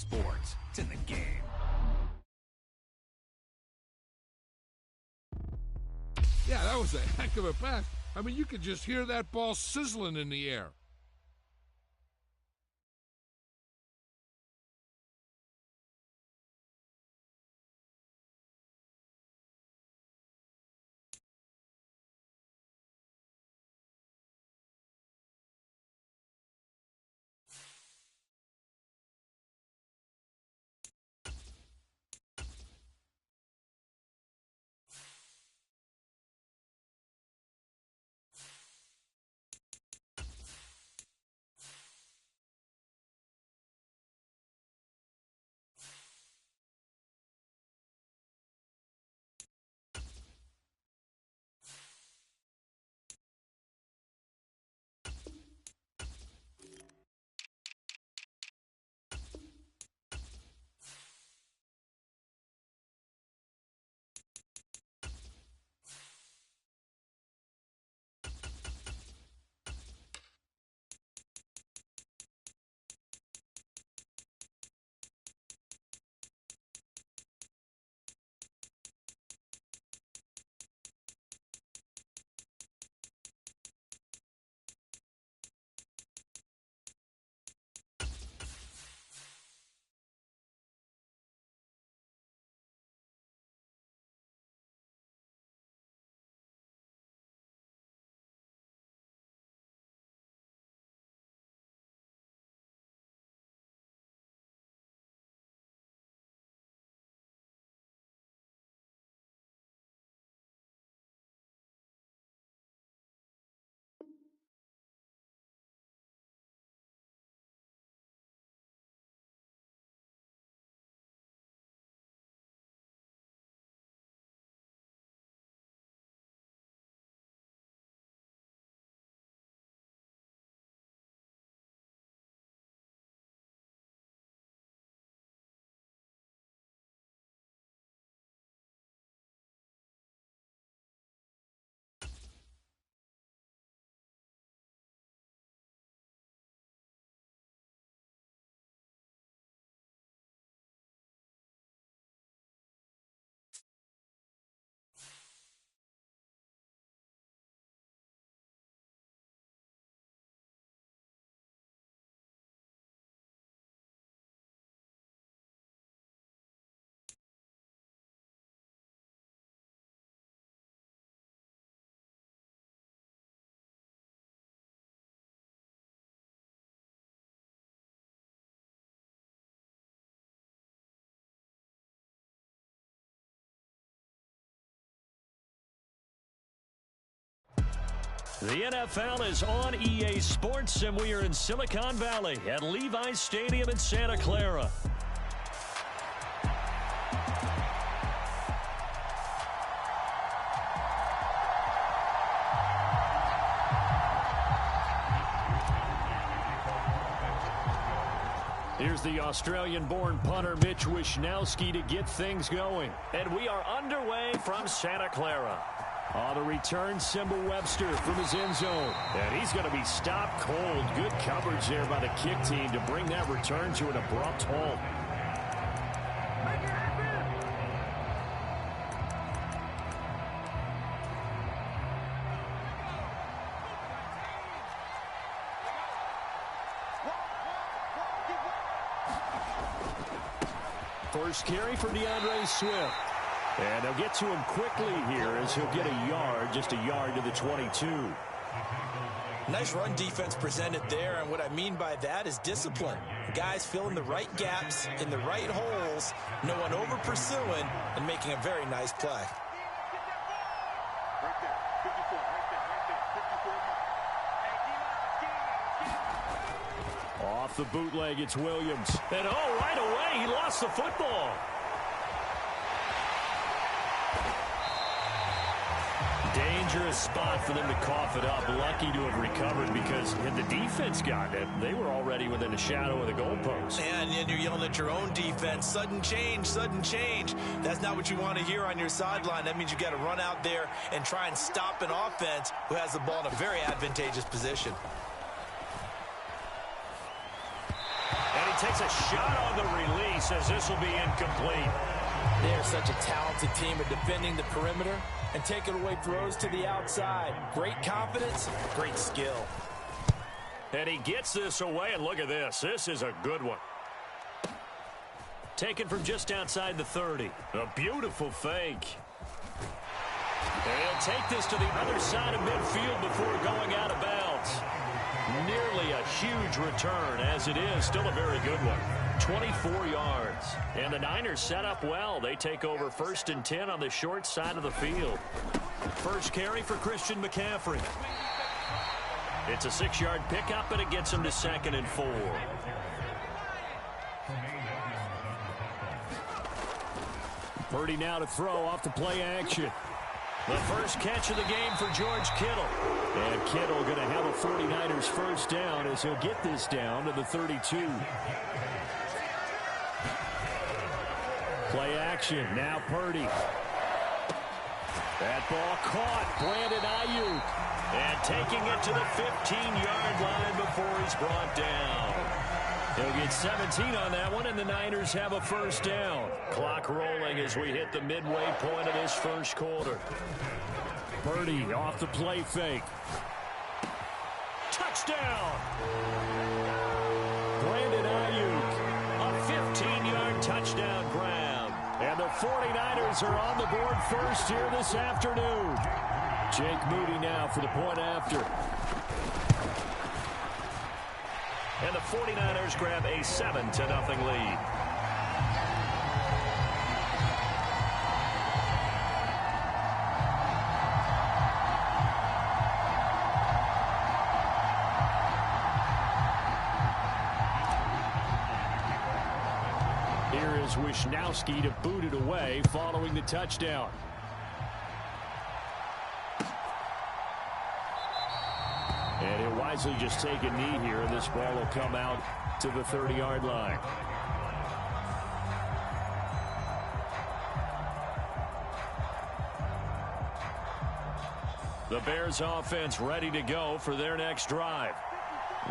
sports. It's in the game. Yeah, that was a heck of a pass. I mean, you could just hear that ball sizzling in the air. The NFL is on EA Sports, and we are in Silicon Valley at Levi's Stadium in Santa Clara. Here's the Australian-born punter Mitch Wishnowsky to get things going. And we are underway from Santa Clara. On the return, Simba Webster from his end zone. And he's going to be stopped cold. Good coverage there by the kick team to bring that return to an abrupt halt. First carry for DeAndre Swift. And they'll get to him quickly here as he'll get a yard, just a yard to the 22. Nice run defense presented there, and what I mean by that is discipline. Guys filling the right gaps in the right holes, no one over pursuing, and making a very nice play. Off the bootleg, it's Williams. And oh, right away, he lost the football. Dangerous spot for them to cough it up. Lucky to have recovered because had the defense gotten it, they were already within the shadow of the goalpost. And you're yelling at your own defense. Sudden change, sudden change. That's not what you want to hear on your sideline. That means you got to run out there and try and stop an offense who has the ball in a very advantageous position. And he takes a shot on the release as this will be incomplete. They're such a talented team at defending the perimeter and taking away throws to the outside. Great confidence, great skill. And he gets this away, and look at this. This is a good one. Taken from just outside the 30. A beautiful fake. And he'll take this to the other side of midfield before going out of bounds. Nearly a huge return, as it is still a very good one. 24 yards. And the Niners set up well. They take over 1st and 10 on the short side of the field. First carry for Christian McCaffrey. It's a 6-yard pickup, and it gets him to 2nd and 4. Purdy now to throw off the play action. The first catch of the game for George Kittle. And Kittle going to have a 49ers first down as he'll get this down to the 32. Play action. Now Purdy. That ball caught. Brandon Ayuk. And taking it to the 15-yard line before he's brought down. He'll get 17 on that one, and the Niners have a first down. Clock rolling as we hit the midway point of this first quarter. Purdy off the play fake. Touchdown! Brandon Ayuk, a 15-yard touchdown grab. And the 49ers are on the board first here this afternoon. Jake Moody now for the point after. And the 49ers grab a 7-0 lead. Here is Wisnowski to boot it away following the touchdown. And he'll wisely just take a knee here, and this ball will come out to the 30-yard line. The Bears offense ready to go for their next drive.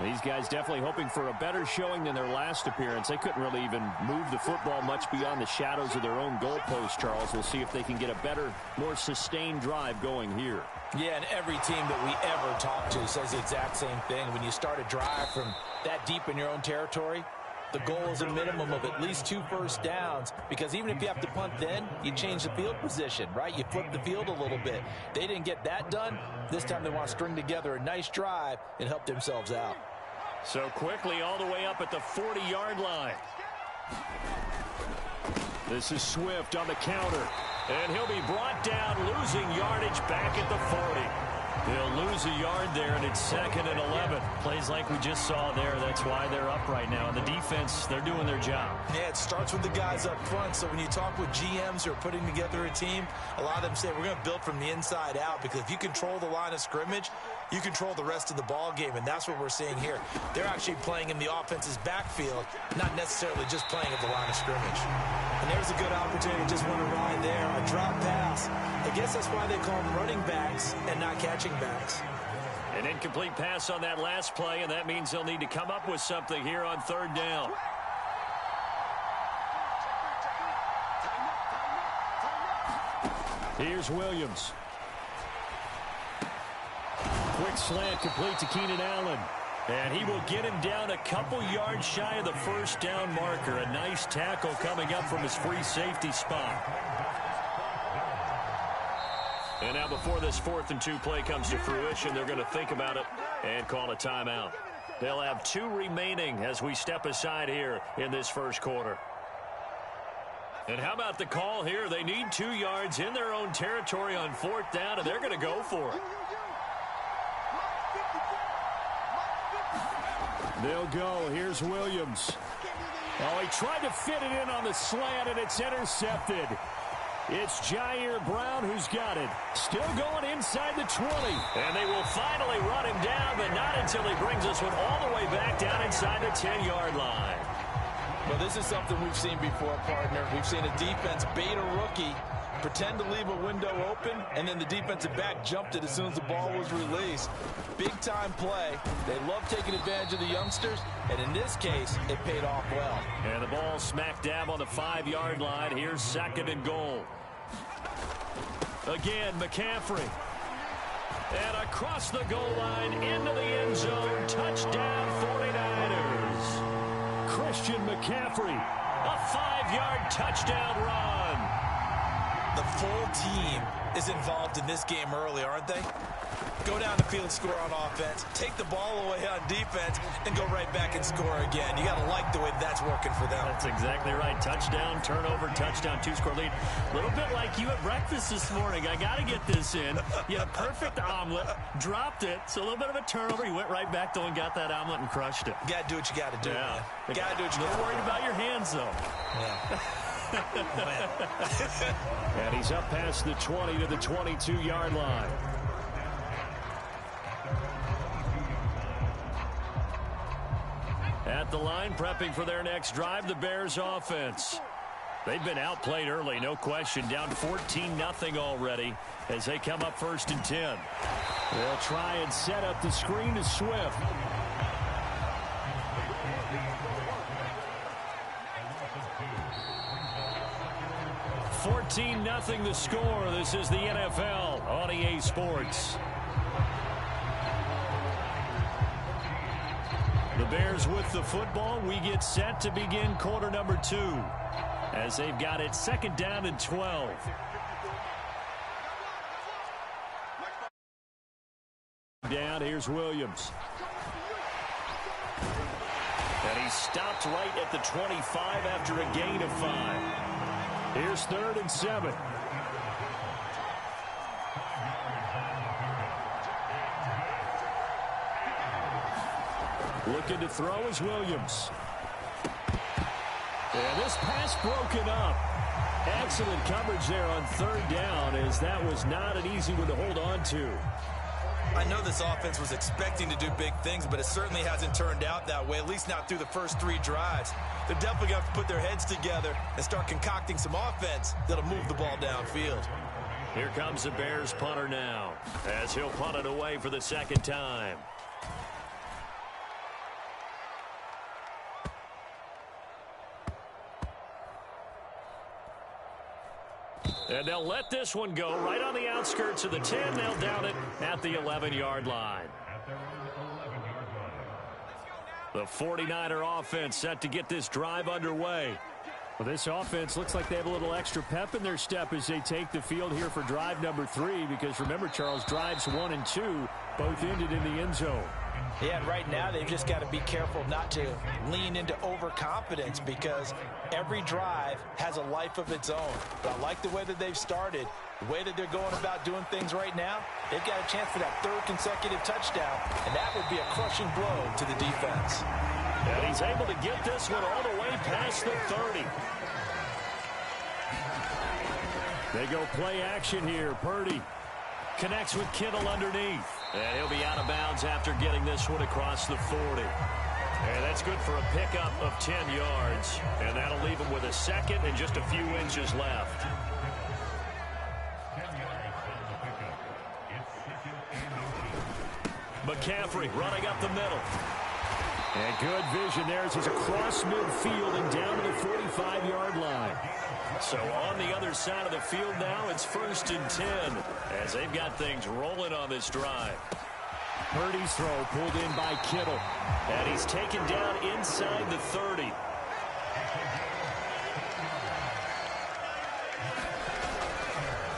These guys definitely hoping for a better showing than their last appearance. They couldn't really even move the football much beyond the shadows of their own goalpost, Charles. We'll see if they can get a better, more sustained drive going here. Yeah, and every team that we ever talk to says the exact same thing. When you start a drive from that deep in your own territory, the goal is a minimum of at least 2 first downs, because even if you have to punt then, you change the field position, right? You flip the field a little bit. They didn't get that done. This time they want to string together a nice drive and help themselves out. So quickly all the way up at the 40-yard line. This is Swift on the counter. And he'll be brought down, losing yardage back at the 40. He'll lose a yard there, and it's 2nd and 11. Plays like we just saw there. That's why they're up right now. And the defense, they're doing their job. Yeah, it starts with the guys up front. So when you talk with GMs who are putting together a team, a lot of them say we're going to build from the inside out, because if you control the line of scrimmage, you control the rest of the ball game, and that's what we're seeing here. They're actually playing in the offense's backfield, not necessarily just playing at the line of scrimmage. And there's a good opportunity to just want to ride there. A drop pass. I guess that's why they call them running backs and not catching backs. An incomplete pass on that last play, and that means they'll need to come up with something here on 3rd down. Here's Williams. Quick slant complete to Keenan Allen. And he will get him down a couple yards shy of the first down marker. A nice tackle coming up from his free safety spot. And now before this 4th and 2 play comes to fruition, they're going to think about it and call a timeout. They'll have 2 remaining as we step aside here in this first quarter. And how about the call here? They need 2 yards in their own territory on 4th down, and they're going to go for it. They'll go. Here's Williams. Oh, he tried to fit it in on the slant, and it's intercepted. It's Jair Brown who's got it. Still going inside the 20. And they will finally run him down, but not until he brings us one all the way back down inside the 10-yard line. Well, this is something we've seen before, partner. We've seen a defense bait a rookie, pretend to leave a window open, and then the defensive back jumped it as soon as the ball was released. Big-time play. They love taking advantage of the youngsters, and in this case, it paid off well. And the ball smack dab on the 5-yard line. Here's 2nd and goal. Again, McCaffrey. And across the goal line, into the end zone. Touchdown, 49ers. Christian McCaffrey, a 5-yard touchdown run. The full team is involved in this game early, aren't they? Go down the field, score on offense, take the ball away on defense, and go right back and score again. You got to like the way that's working for them. That's exactly right. Touchdown, turnover, touchdown, 2-score lead. A little bit like you at breakfast this morning. I got to get this in. You had a perfect omelet, dropped it, so a little bit of a turnover. You went right back, though, and got that omelet and crushed it. You got to do what you got to do, man. You got to do what you got to do. Don't worry about your hands, though. Yeah. And he's up past the 20 to the 22-yard line. At the line, prepping for their next drive, the Bears offense. They've been outplayed early, no question. Down 14-0 already as they come up 1st and 10. They'll try and set up the screen to Swift. $14-0 the score. This is the NFL on EA Sports. The Bears with the football. We get set to begin quarter number 2 as they've got it 2nd down and 12. Down, here's Williams. And he stopped right at the 25 after a gain of 5. Here's 3rd and 7. Looking to throw is Williams. And this pass broken up. Excellent coverage there on 3rd down, as that was not an easy one to hold on to. I know this offense was expecting to do big things, but it certainly hasn't turned out that way, at least not through the first 3 drives. They're definitely going to have to put their heads together and start concocting some offense that'll move the ball downfield. Here comes the Bears punter now, as he'll punt it away for the 2nd time. And they'll let this one go right on the outskirts of the 10. They'll down it at the 11-yard line. The 49er offense set to get this drive underway. Well, this offense looks like they have a little extra pep in their step as they take the field here for drive number 3, because remember, Charles, drives 1 and 2 both ended in the end zone. Yeah, and right now they've just got to be careful not to lean into overconfidence, because every drive has a life of its own. But I like the way that they've started, the way that they're going about doing things right now. They've got a chance for that 3rd consecutive touchdown, and that would be a crushing blow to the defense. And he's able to get this one all the way past the 30. They go play action here. Purdy connects with Kittle underneath. And he'll be out of bounds after getting this one across the 40. And that's good for a pickup of 10 yards. And that'll leave him with a 2nd and just a few inches left. McCaffrey running up the middle. And good vision there as he's across midfield and down to the 45-yard line. So on the other side of the field now, it's 1st and 10 as they've got things rolling on this drive. Purdy's throw pulled in by Kittle. And he's taken down inside the 30.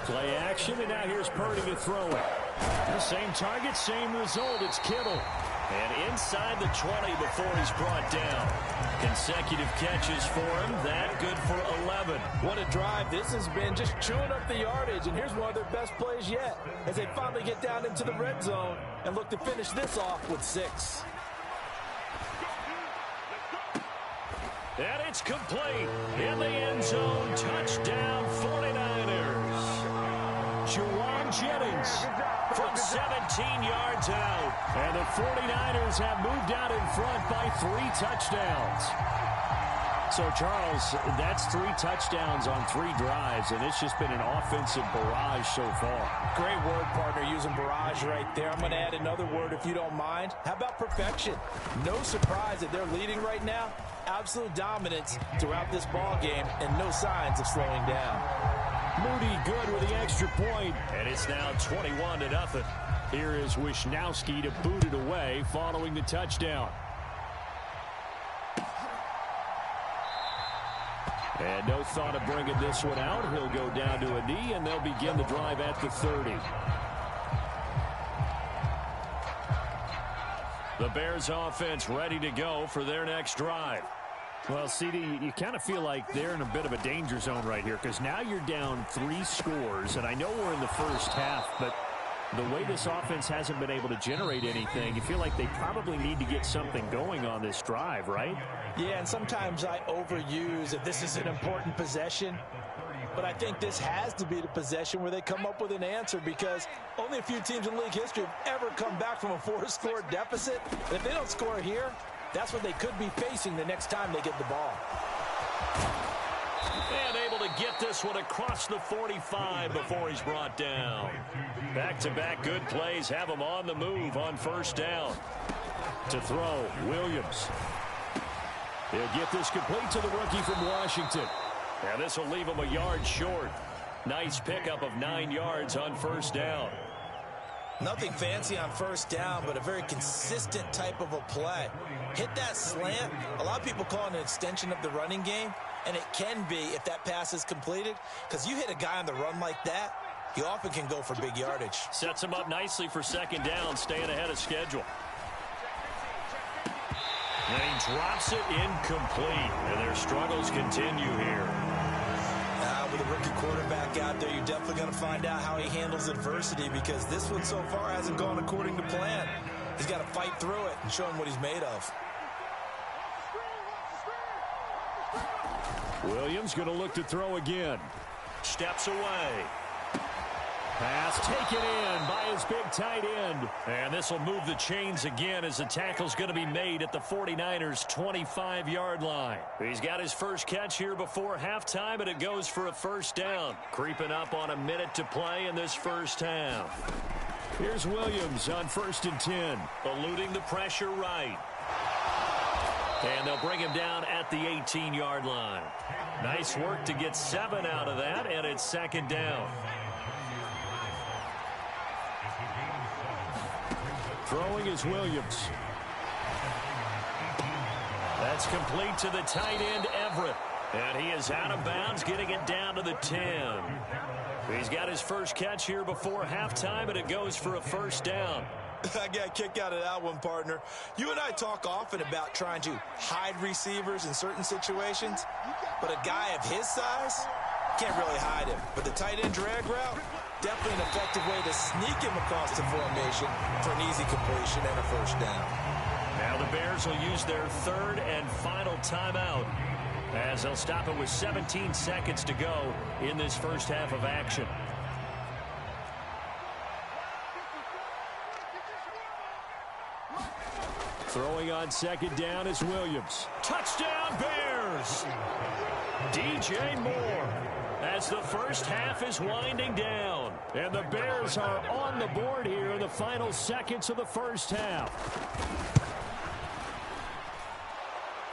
Play action, and now here's Purdy to throw it. The same target, same result. It's Kittle. And inside the 20 before he's brought down. Consecutive catches for him. That good for 11. What a drive this has been, just chewing up the yardage. And here's one of their best plays yet as they finally get down into the red zone and look to finish this off with 6. And it's complete. In the end zone. Touchdown 49ers. Juwan Jennings from 17 yards out. And the 49ers have moved out in front by 3 touchdowns. So, Charles, that's 3 touchdowns on 3 drives, and it's just been an offensive barrage so far. Great word, partner, using barrage right there. I'm going to add another word if you don't mind. How about perfection? No surprise that they're leading right now. Absolute dominance throughout this ball game and no signs of slowing down. Moody good with the extra point, and it's now 21-0. Here is Wisnowski to boot it away following the touchdown. And no thought of bringing this one out. He'll go down to a knee, and they'll begin the drive at the 30. The Bears offense ready to go for their next drive. Well, CD, you kind of feel like they're in a bit of a danger zone right here because now you're down 3 scores, and I know we're in the first half, but the way this offense hasn't been able to generate anything, you feel like they probably need to get something going on this drive, right? Yeah, and sometimes I overuse if this is an important possession. But I think this has to be the possession where they come up with an answer because only a few teams in league history have ever come back from a 4-score deficit. And if they don't score here, that's what they could be facing the next time they get the ball. And able to get this one across the 45 before he's brought down. Back-to-back good plays have him on the move on first down. To throw, Williams. He'll get this complete to the rookie from Washington. And this will leave him a yard short. Nice pickup of 9 yards on first down. Nothing fancy on first down, but a very consistent type of a play. Hit that slant. A lot of people call it an extension of the running game, and it can be if that pass is completed, because you hit a guy on the run like that, he often can go for big yardage. Sets him up nicely for second down, staying ahead of schedule. And he drops it incomplete, and their struggles continue here. With a rookie quarterback out there, you're definitely going to find out how he handles adversity because this one so far hasn't gone according to plan. He's got to fight through it and show him what he's made of. Williams going to look to throw again. Steps away. Pass taken in by his big tight end. And this will move the chains again as the tackle's going to be made at the 49ers' 25-yard line. He's got his first catch here before halftime, and it goes for a first down. Creeping up on a minute to play in this first half. Here's Williams on 1st and 10. Eluding the pressure right. And they'll bring him down at the 18-yard line. Nice work to get 7 out of that, and it's second down. Throwing is Williams. That's complete to the tight end, Everett. And he is out of bounds, getting it down to the 10. He's got his first catch here before halftime, and it goes for a first down. I got a kick out of that one, partner. You and I talk often about trying to hide receivers in certain situations, but a guy of his size can't really hide him. But the tight end drag route, definitely an effective way to sneak him across the formation for an easy completion and a first down. Now the Bears will use their 3rd and final timeout as they'll stop it with 17 seconds to go in this first half of action. Throwing on second down is Williams. Touchdown Bears! DJ Moore. As the first half is winding down. And the Bears are on the board here in the final seconds of the first half.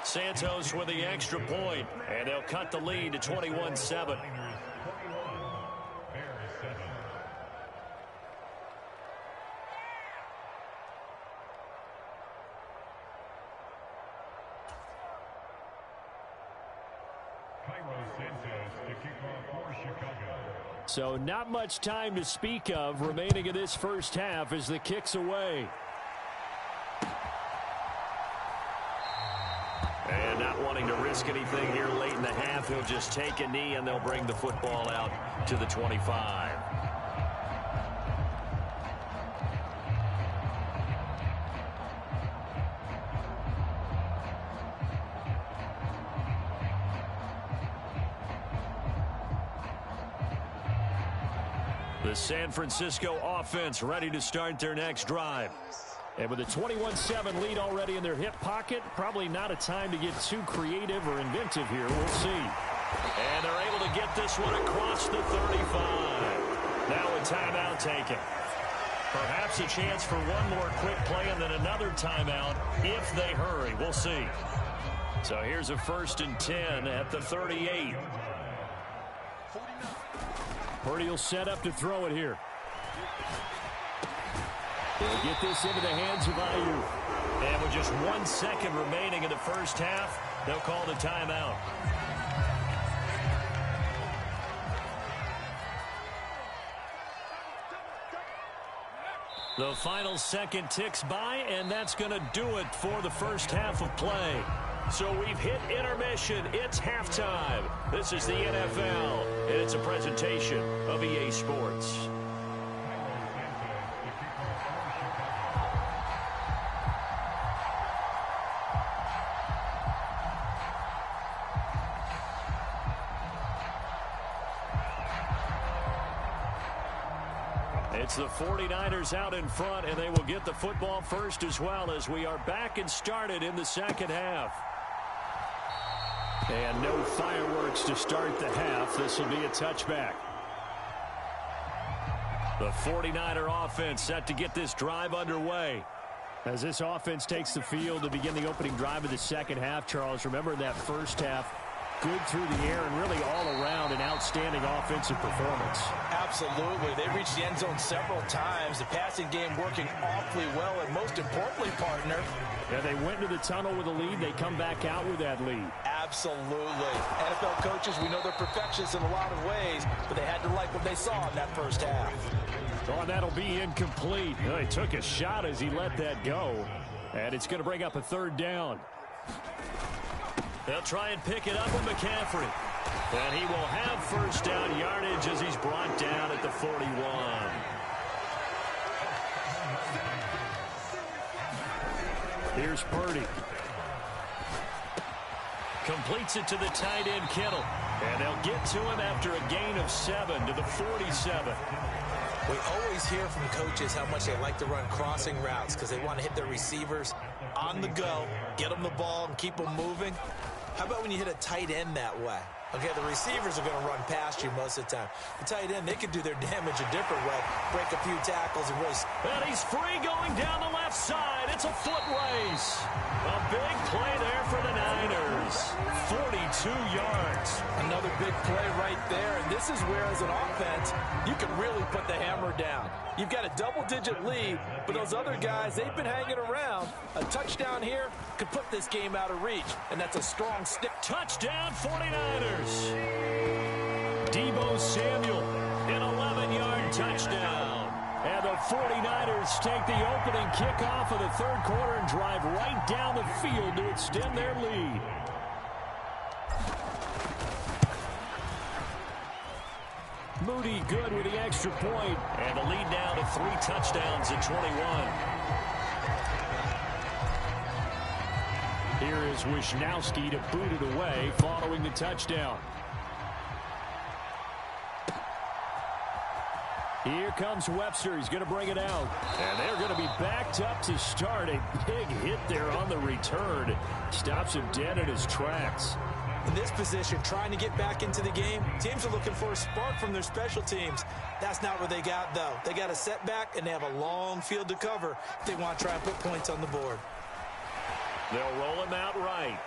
Santos with the extra point. And they'll cut the lead to 21-7. So not much time to speak of remaining in this first half as the kick's away. And not wanting to risk anything here late in the half, he'll just take a knee and they'll bring the football out to the 25. The San Francisco offense ready to start their next drive. And with a 21-7 lead already in their hip pocket, probably not a time to get too creative or inventive here. We'll see. And they're able to get this one across the 35. Now a timeout taken. Perhaps a chance for one more quick play and then another timeout if they hurry. We'll see. So here's a 1st and 10 at the 38. Purdy will set up to throw it here. They'll get this into the hands of Ayuk. And with just 1 second remaining in the first half, they'll call the timeout. The final second ticks by, and that's going to do it for the first half of play. So we've hit intermission. It's halftime. This is the NFL, and it's a presentation of EA Sports. It's the 49ers out in front, and they will get the football first as well as we are back and started in the second half. And no fireworks to start the half. This will be a touchback. The 49er offense set to get this drive underway. As this offense takes the field to begin the opening drive of the second half, Charles, remember that first half, good through the air and really all around an outstanding offensive performance. Absolutely. They reached the end zone several times. The passing game working awfully well, and most importantly, partner. Yeah, they went into the tunnel with a lead. They come back out with that lead. Absolutely. NFL coaches, we know they're perfectionists in a lot of ways, but they had to like what they saw in that first half. Oh, that'll be incomplete. Well, he took a shot as he let that go, and it's going to bring up a 3rd down. They'll try and pick it up with McCaffrey. And he will have first down yardage as he's brought down at the 41. Here's Purdy. Completes it to the tight end, Kittle. And they'll get to him after a gain of 7 to the 47. We always hear from coaches how much they like to run crossing routes because they want to hit their receivers on the go, get them the ball, and keep them moving. How about when you hit a tight end that way? Okay, the receivers are going to run past you most of the time. The tight end, they can do their damage a different way, break a few tackles and really... And he's free going down the left side. It's a foot race. A big play there for the Niners. 42 yards. Another big play right there, and this is where, as an offense, you can really put the hammer down. You've got a double-digit lead, but those other guys, they've been hanging around. A touchdown here could put this game out of reach, and that's a strong stick. Touchdown, 49ers. Deebo Samuel, an 11-yard touchdown. And the 49ers take the opening kickoff of the 3rd quarter and drive right down the field to extend their lead. Moody good with the extra point. And the lead now to 3 touchdowns at 21. Here is Wisnowski to boot it away following the touchdown. Here comes Webster. He's going to bring it out. And they're going to be backed up to start. A big hit there on the return. Stops him dead in his tracks. In this position, trying to get back into the game, teams are looking for a spark from their special teams. That's not what they got, though. They got a setback, and they have a long field to cover if they want to try and put points on the board. They'll roll him out right.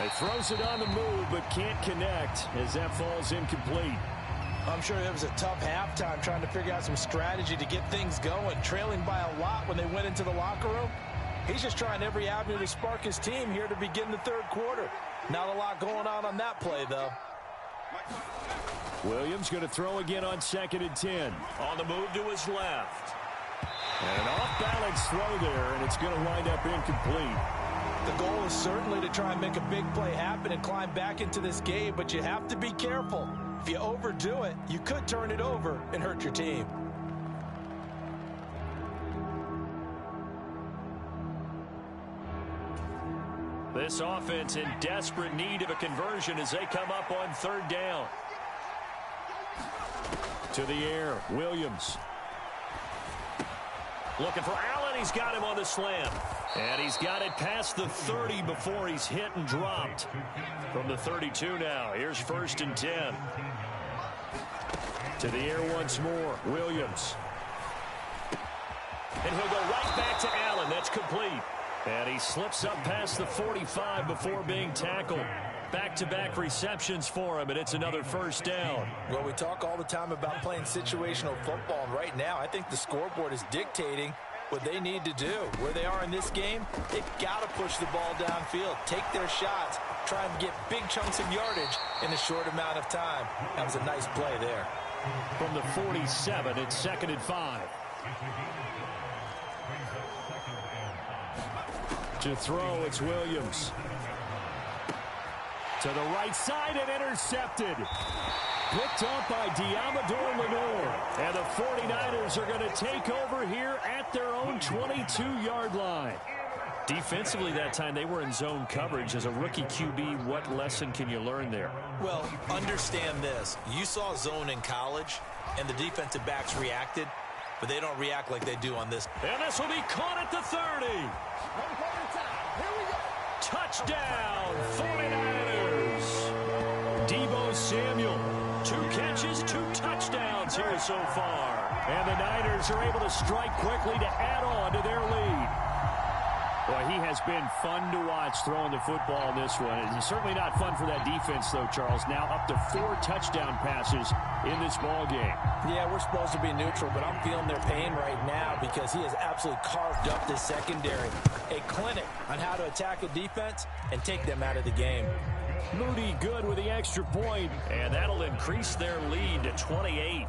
He throws it on the move, but can't connect as that falls incomplete. I'm sure it was a tough halftime trying to figure out some strategy to get things going, trailing by a lot when they went into the locker room. He's just trying every avenue to spark his team here to begin the 3rd quarter. Not a lot going on that play, though. Williams going to throw again on 2nd and 10. On the move to his left. An off-balance throw there, and it's going to wind up incomplete. The goal is certainly to try and make a big play happen and climb back into this game, but you have to be careful. If you overdo it, you could turn it over and hurt your team. This offense in desperate need of a conversion as they come up on 3rd down. To the air, Williams. Looking for Allen. And he's got him on the slam. And he's got it past the 30 before he's hit and dropped. From the 32 now, here's 1st and 10. To the air once more, Williams. And he'll go right back to Allen. That's complete. And he slips up past the 45 before being tackled. Back-to-back receptions for him, and it's another 1st down. Well, we talk all the time about playing situational football, and right now I think the scoreboard is dictating what they need to do. Where they are in this game, they've got to push the ball downfield, take their shots, try and get big chunks of yardage in a short amount of time. That was a nice play there. From the 47, it's 2nd and 5. To throw, it's Williams. To the right side and intercepted. Picked up by Diamador Lenore. And the 49ers are going to take over here at their own 22-yard line. Defensively that time, they were in zone coverage. As a rookie QB, what lesson can you learn there? Well, understand this. You saw zone in college, and the defensive backs reacted, but they don't react like they do on this. And this will be caught at the 30. Touchdown, 49ers. Deebo Samuel, 2 catches, 2 touchdowns here so far. And the Niners are able to strike quickly to add on to their lead. Boy, he has been fun to watch throwing the football in this one. It's certainly not fun for that defense, though, Charles. Now up to 4 touchdown passes in this ball game. Yeah, we're supposed to be neutral, but I'm feeling their pain right now because he has absolutely carved up the secondary. A clinic on how to attack a defense and take them out of the game. Moody good with the extra point, and that'll increase their lead to 28.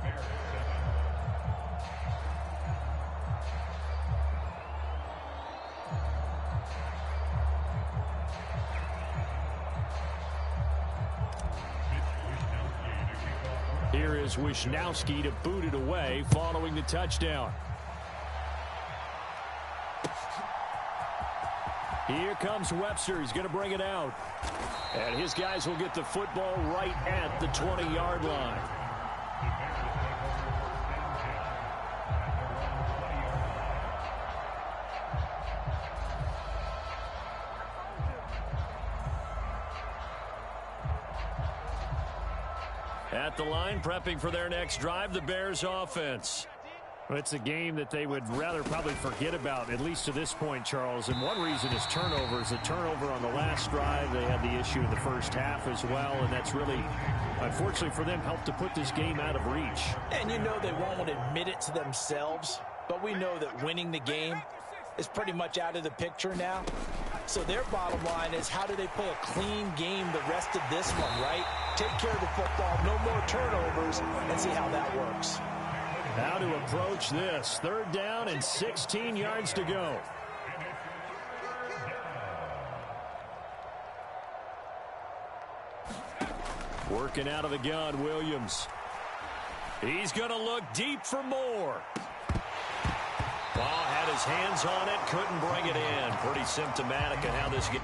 Here is Wisnowski to boot it away following the touchdown. Here comes Webster. He's going to bring it out. And his guys will get the football right at the 20-yard line. At the line, prepping for their next drive, the Bears offense. Well, it's a game that they would rather probably forget about, at least to this point, Charles. And one reason is turnovers. A turnover on the last drive. They had the issue in the first half as well, and that's really, unfortunately for them, helped to put this game out of reach. And you know they won't admit it to themselves, but we know that winning the game is pretty much out of the picture now. So their bottom line is, how do they play a clean game the rest of this one, right? Take care of the football, no more turnovers, and see how that works. How to approach this. 3rd down and 16 yards to go. Working out of the gun, Williams. He's going to look deep for more. Ball had his hands on it, couldn't bring it in. Pretty symptomatic of how this game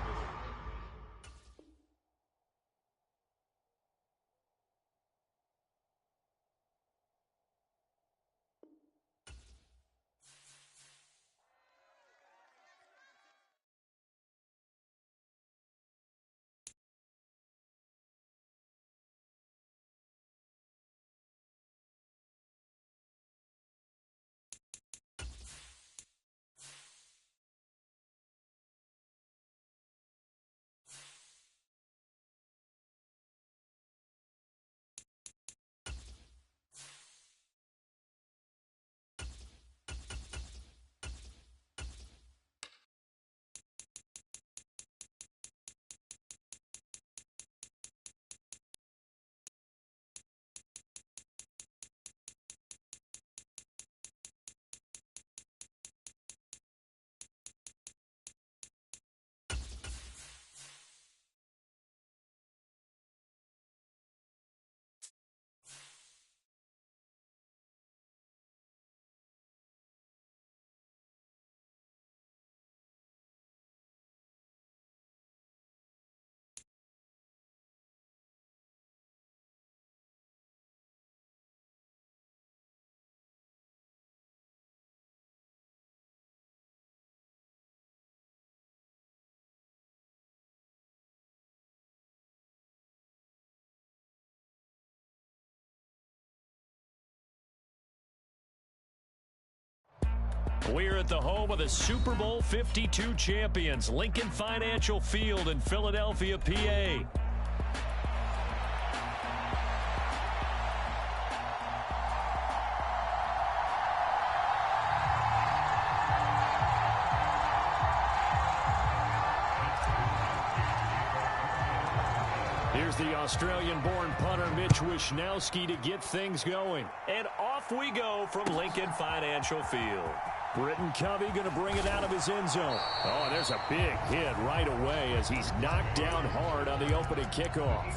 We're at the home of the Super Bowl 52 champions, Lincoln Financial Field in Philadelphia, PA. Here's the Australian-born punter Mitch Wishnowsky to get things going. And off we go from Lincoln Financial Field. Britton Covey going to bring it out of his end zone. Oh, there's a big hit right away as he's knocked down hard on the opening kickoff.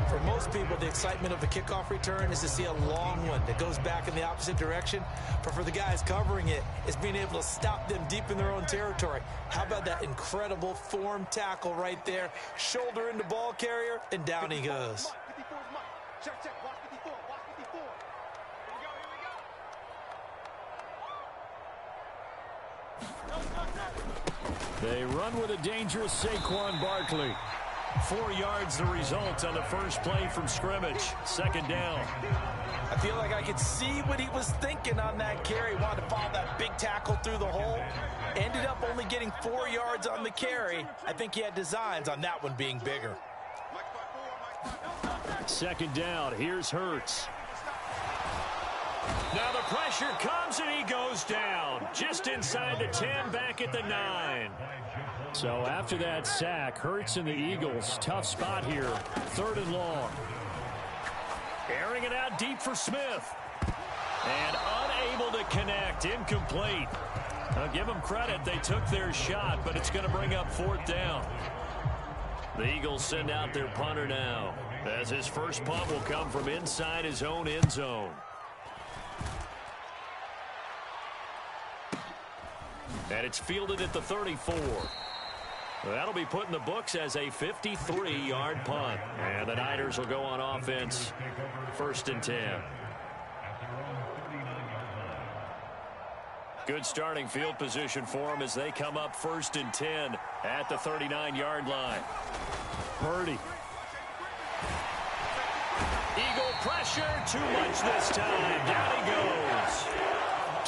For most people, the excitement of the kickoff return is to see a long one that goes back in the opposite direction. But for the guys covering it, it's being able to stop them deep in their own territory. How about that incredible form tackle right there? Shoulder into ball carrier, and down he goes. They run with a dangerous Saquon Barkley. 4 yards the result on the first play from scrimmage. Second down. I feel like I could see what he was thinking on that carry. Wanted to follow that big tackle through the hole. Ended up only getting 4 yards on the carry. I think he had designs on that one being bigger. Second down. Here's Hurts. Now the pressure comes and he goes down. Just inside the 10, back at the 9. So after that sack, Hurts and the Eagles, tough spot here. 3rd and long. Airing it out deep for Smith. And unable to connect. Incomplete. I'll give them credit. They took their shot, but it's going to bring up 4th down. The Eagles send out their punter now, as his first punt will come from inside his own end zone. And it's fielded at the 34. That'll be put in the books as a 53-yard punt. And the Niners will go on offense. 1st and 10. Good starting field position for them as they come up 1st and 10 at the 39-yard line. Purdy. Eagle pressure, too much this time. Down he goes.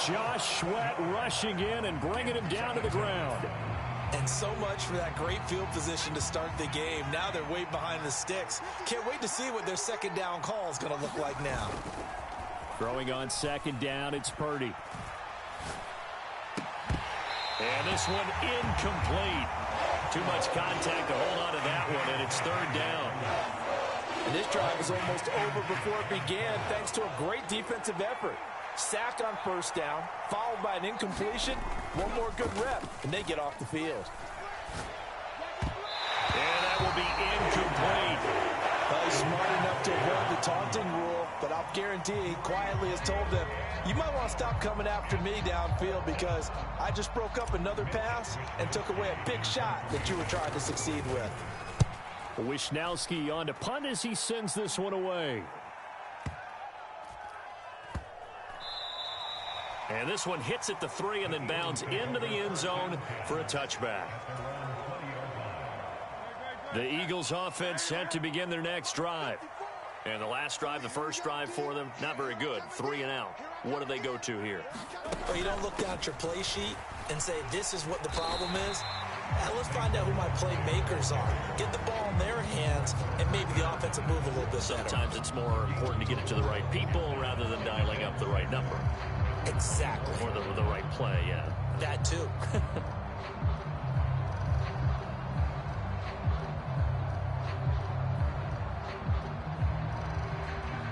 Josh Sweat rushing in and bringing him down to the ground. And so much for that great field position to start the game. Now they're way behind the sticks. Can't wait to see what their second down call is going to look like now. Throwing on second down, it's Purdy. And this one incomplete. Too much contact to hold on to that one, and it's 3rd down. And this drive was almost over before it began thanks to a great defensive effort. Sack on 1st down, followed by an incompletion. One more good rep, and they get off the field. And that will be incomplete. Well, he's smart enough to avoid the taunting rule, but I'll guarantee he quietly has told them, you might want to stop coming after me downfield because I just broke up another pass and took away a big shot that you were trying to succeed with. Wishnowsky on to punt as he sends this one away. And this one hits at the 3 and then bounds into the end zone for a touchback. The Eagles offense set to begin their next drive. And the last drive, the first drive for them, not very good. 3 and out. What do they go to here? Well, you don't look down at your play sheet and say, this is what the problem is. Now let's find out who my playmakers are. Get the ball in their hands, and maybe the offense will move a little bit better. Sometimes it's more important to get it to the right people rather than dialing up the right number. Exactly. Or the right play, yeah. That too.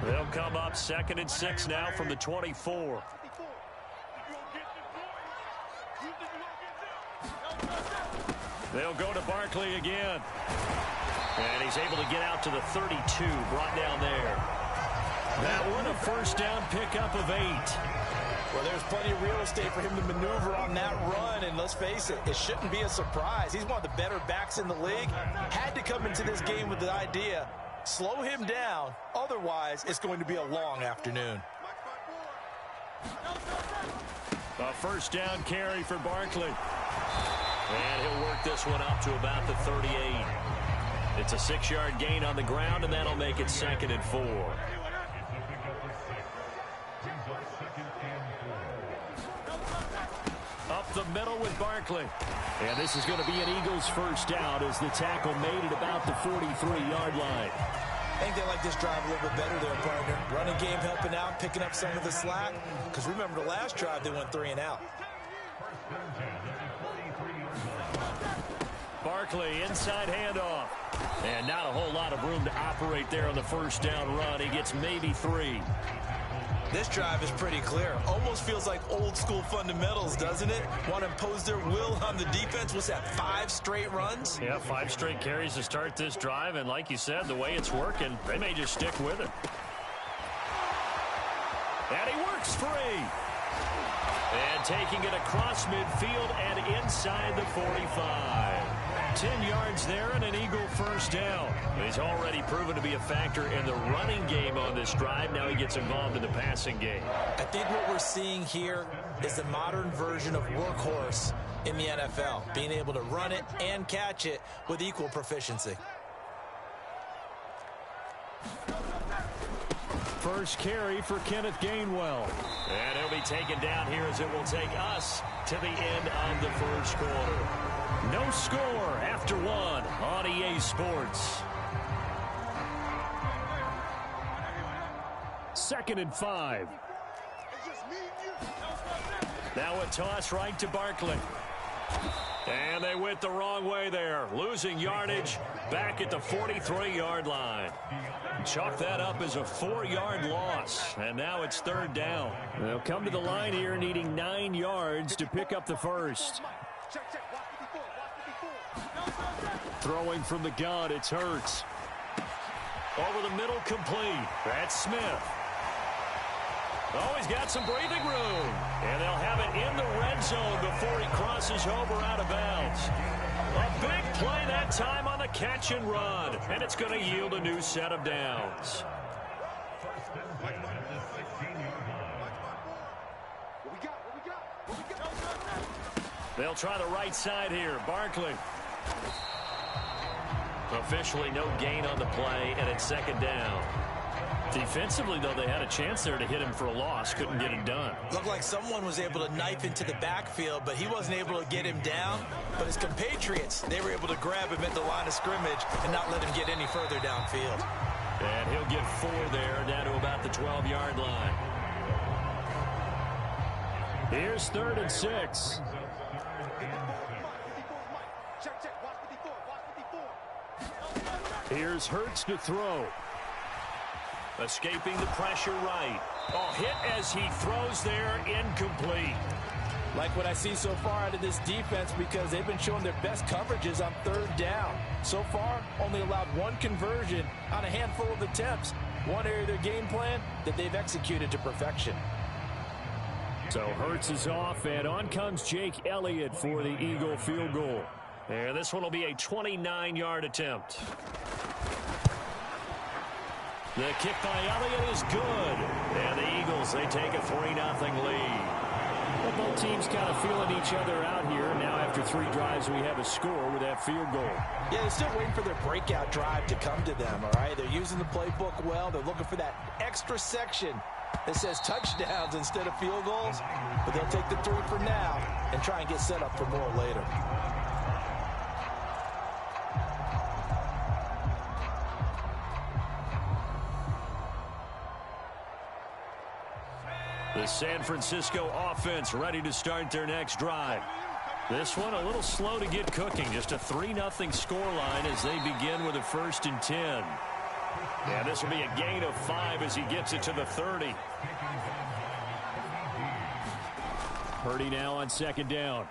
They'll come up 2nd and 6 now from the 24. They'll go to Barkley again. And he's able to get out to the 32, brought down there. That one a 1st down pickup of 8. Well, there's plenty of real estate for him to maneuver on that run, and let's face it, it shouldn't be a surprise. He's one of the better backs in the league. Had to come into this game with the idea, slow him down, otherwise it's going to be a long afternoon. A 1st down carry for Barkley. And he'll work this one up to about the 38. It's a 6-yard gain on the ground, and that'll make it 2nd and 4. the middle with Barkley. And this is going to be an Eagles first down as the tackle made at about the 43-yard line. I think they like this drive a little bit better there, partner. Running game helping out, picking up some of the slack. Because remember the last drive, they went 3 and out. Barkley, inside handoff. And not a whole lot of room to operate there on the first down run. He gets maybe 3. This drive is pretty clear. Almost feels like old school fundamentals, doesn't it? Want to impose their will on the defense. What's that, 5 straight runs? Yeah, 5 straight carries to start this drive. And like you said, the way it's working, they may just stick with it. And he works free. And taking it across midfield and inside the 45. 10 yards there and an Eagle first down. He's already proven to be a factor in the running game on this drive. Now he gets involved in the passing game. I think what we're seeing here is the modern version of workhorse in the NFL. Being able to run it and catch it with equal proficiency. First carry for Kenneth Gainwell. And he'll be taken down here as it will take us to the end of the first quarter. No score after 1 on EA Sports. 2nd and 5. Now a toss right to Barkley. And they went the wrong way there. Losing yardage back at the 43-yard line. Chalk that up as a 4-yard loss. And now it's 3rd down. They'll come to the line here needing 9 yards to pick up the first. Throwing from the gun, it's Hurts. Over the middle, complete. That's Smith. Oh, he's got some breathing room. And they'll have it in the red zone before he crosses over out of bounds. A big play that time on the catch and run. And it's going to yield a new set of downs. They'll try the right side here. Barkley. Officially no gain on the play, and it's 2nd down. Defensively, though, they had a chance there to hit him for a loss. Couldn't get it done. Looked like someone was able to knife into the backfield, but he wasn't able to get him down. But his compatriots, they were able to grab him at the line of scrimmage and not let him get any further downfield. And he'll get 4 there, down to about the 12-yard line. Here's 3rd and 6. Here's Hurts to throw. Escaping the pressure right. Oh, hit as he throws there, incomplete. Like what I see so far out of this defense because they've been showing their best coverages on 3rd down. So far, only allowed 1 conversion on a handful of attempts. One area of their game plan that they've executed to perfection. So Hurts is off, and on comes Jake Elliott for the Eagle field goal. And this one will be a 29-yard attempt. The kick by Elliott is good. And the Eagles, they take a 3-0 lead. Well, both teams kind of feeling each other out here. Now after 3 drives, we have a score with that field goal. Yeah, they're still waiting for their breakout drive to come to them, all right? They're using the playbook well. They're looking for that extra section that says touchdowns instead of field goals. But they'll take the 3 for now and try and get set up for more later. The San Francisco offense ready to start their next drive. This one a little slow to get cooking. Just a 3-0 scoreline as they begin with a 1st and 10. Yeah, this will be a gain of 5 as he gets it to the 30. Purdy now on 2nd down.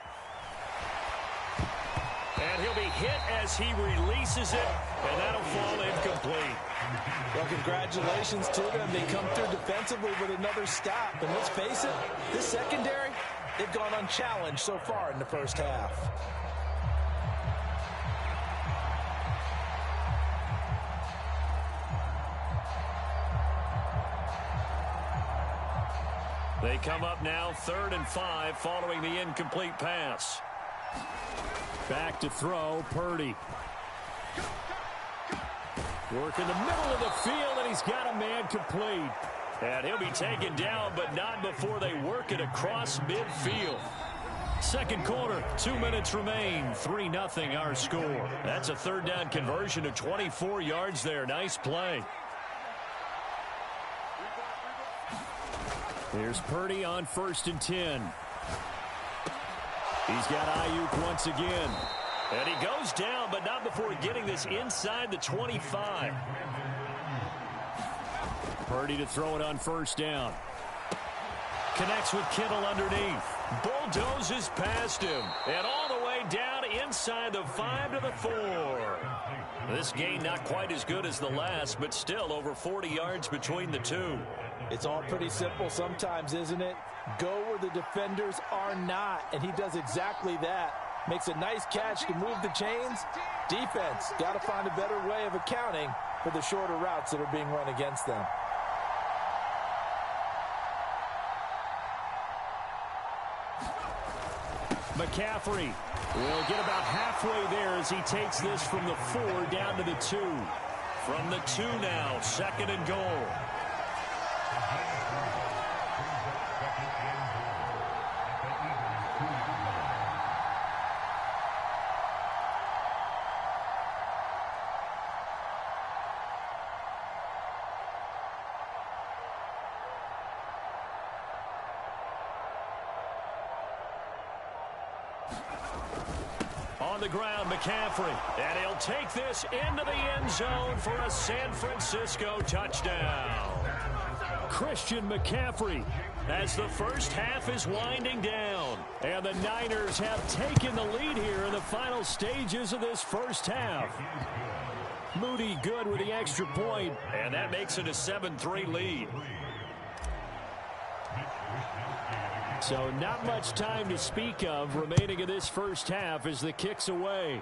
And he'll be hit as he releases it, and that'll fall incomplete. Well, congratulations to them. They come through defensively with another stop. And let's face it, this secondary, they've gone unchallenged so far in the first half. They come up now 3rd and 5 following the incomplete pass. Back to throw, Purdy. Work in the middle of the field, and he's got a man complete. And he'll be taken down, but not before they work it across midfield. Second quarter, 2 minutes remain. 3-0 our score. That's a third down conversion of 24 yards there. Nice play. Here's Purdy on 1st and 10. He's got Ayuk once again. And he goes down, but not before getting this inside the 25. Purdy to throw it on 1st down. Connects with Kittle underneath. Bulldozes past him. And all the way down inside the 5 to the 4. This gain not quite as good as the last, but still over 40 yards between the two. It's all pretty simple sometimes, isn't it? Go where the defenders are not, and he does exactly that. Makes a nice catch to move the chains. Defense got to find a better way of accounting for the shorter routes that are being run against them. McCaffrey will get about halfway there as he takes this from the 4 down to the 2. From the 2 now, 2nd and goal. On the ground, McCaffrey. And he'll take this into the end zone for a San Francisco touchdown. Christian McCaffrey as the first half is winding down. And the Niners have taken the lead here in the final stages of this first half. Moody good with the extra point, and that makes it a 7-3 lead. So not much time to speak of remaining in this first half as the kick's away.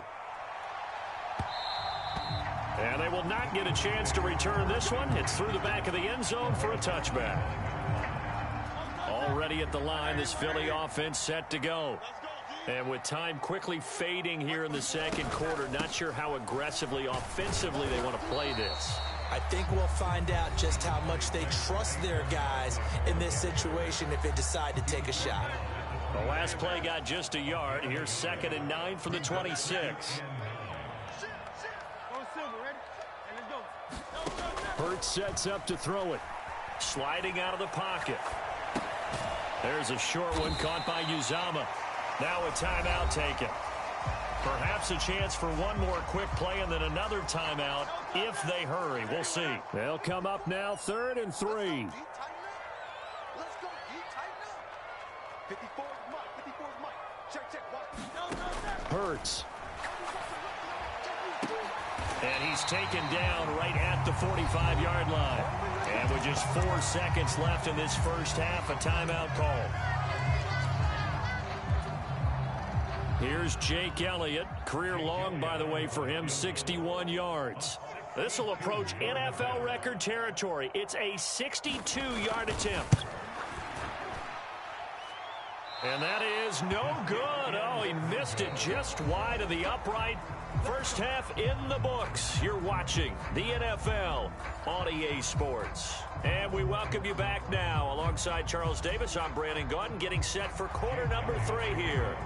And they will not get a chance to return this one. It's through the back of the end zone for a touchback. Already at the line, this Philly offense set to go. And with time quickly fading here in the second quarter, not sure how aggressively, offensively they want to play this. I think we'll find out just how much they trust their guys in this situation if they decide to take a shot. The last play got just a yard. Here's 2nd and 9 from the 26. Hurts sets up to throw it. Sliding out of the pocket. There's a short one caught by Uzama. Now a timeout taken. Perhaps a chance for one more quick play and then another timeout if they hurry. We'll see. They'll come up now 3rd and 3. Hurts. And he's taken down right at the 45-yard line. And with just 4 seconds left in this first half, a timeout call. Here's Jake Elliott. Career long, by the way, for him, 61 yards. This will approach NFL record territory. It's a 62-yard attempt. And that is no good. Oh, he missed it just wide of the upright. First half in the books. You're watching the NFL on EA Sports. And we welcome you back now. Alongside Charles Davis, I'm Brandon Gaudin, getting set for quarter number 3 here.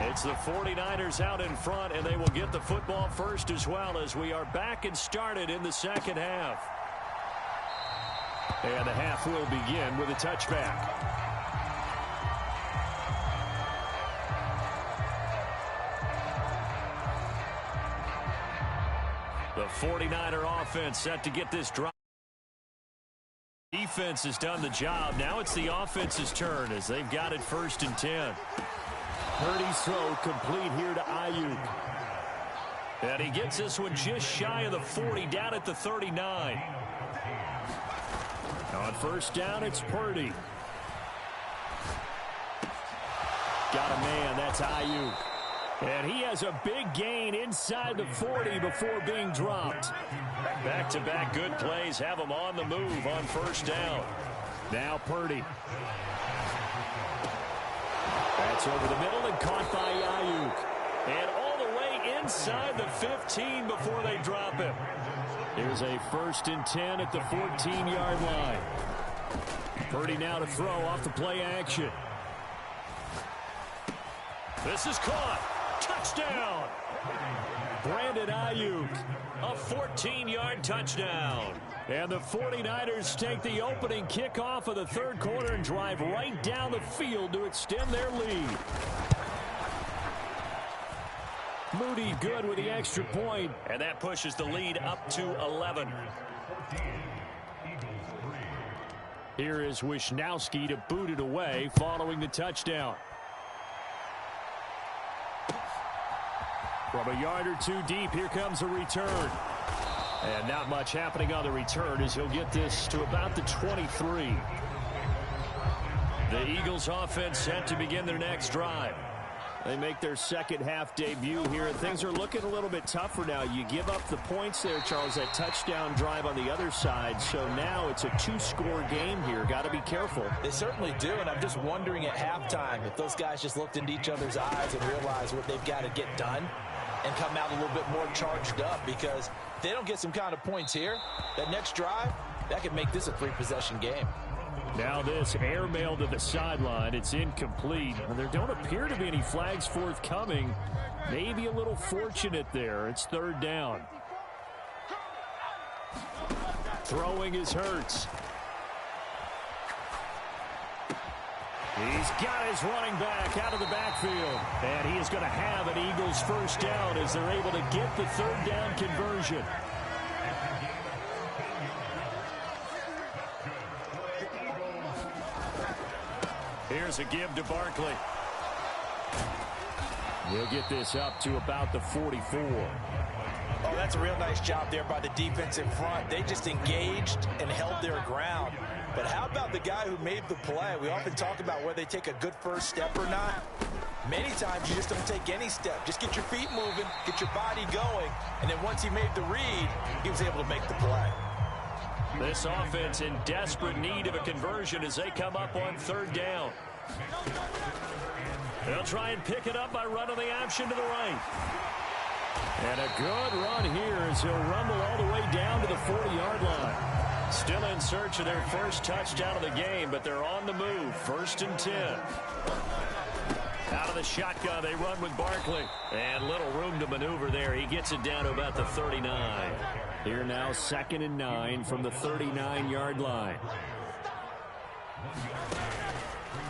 It's the 49ers out in front, and they will get the football first as well as we are back and started in the second half. And the half will begin with a touchback. The 49er offense set to get this drive. Defense has done the job. Now it's the offense's turn as they've got it 1st and 10. Purdy's throw complete here to Ayuk. And he gets this one just shy of the 40, down at the 39. On 1st down, it's Purdy. Got a man, that's Ayuk. And he has a big gain inside the 40 before being dropped. Back-to-back good plays have him on the move on 1st down. Now Purdy. That's over the middle and caught by Ayuk. And all the way inside the 15 before they drop him. Here's a 1st and 10 at the 14-yard line. Purdy now to throw off the play action. This is caught. Touchdown. Brandon Ayuk, a 14-yard touchdown. And the 49ers take the opening kickoff of the third quarter and drive right down the field to extend their lead. Moody good with the extra point. And that pushes the lead up to 11. Here is Wisnowski to boot it away following the touchdown. From a yard or two deep, here comes a return. And not much happening on the return as he'll get this to about the 23. The Eagles offense set to begin their next drive. They make their second half debut here, and things are looking a little bit tougher now. You give up the points there, Charles, that touchdown drive on the other side. So now it's a two-score game here. Got to be careful. They certainly do, and I'm just wondering at halftime if those guys just looked into each other's eyes and realized what they've got to get done and come out a little bit more charged up, because if they don't get some kind of points here, that next drive, that could make this a three-possession game. Now this airmail to the sideline. It's incomplete. There don't appear to be any flags forthcoming. Maybe a little fortunate there. It's third down. Throwing is Hurts. He's got his running back out of the backfield. And he is going to have an Eagles first down as they're able to get the third down conversion. Here's a give to Barkley. We'll get this up to about the 44. Oh, that's a real nice job there by the defense in front. They just engaged and held their ground. But how about the guy who made the play? We often talk about whether they take a good first step or not. Many times you just don't take any step. Just get your feet moving, get your body going, and then once he made the read, he was able to make the play. This offense in desperate need of a conversion as they come up on third down. They'll try and pick it up by running the option to the right. And a good run here as he'll rumble all the way down to the 40-yard line. Still in search of their first touchdown of the game, but they're on the move. First and 10. Out of the shotgun, they run with Barkley. And little room to maneuver there. He gets it down to about the 39. Here now, 2nd and 9 from the 39-yard line.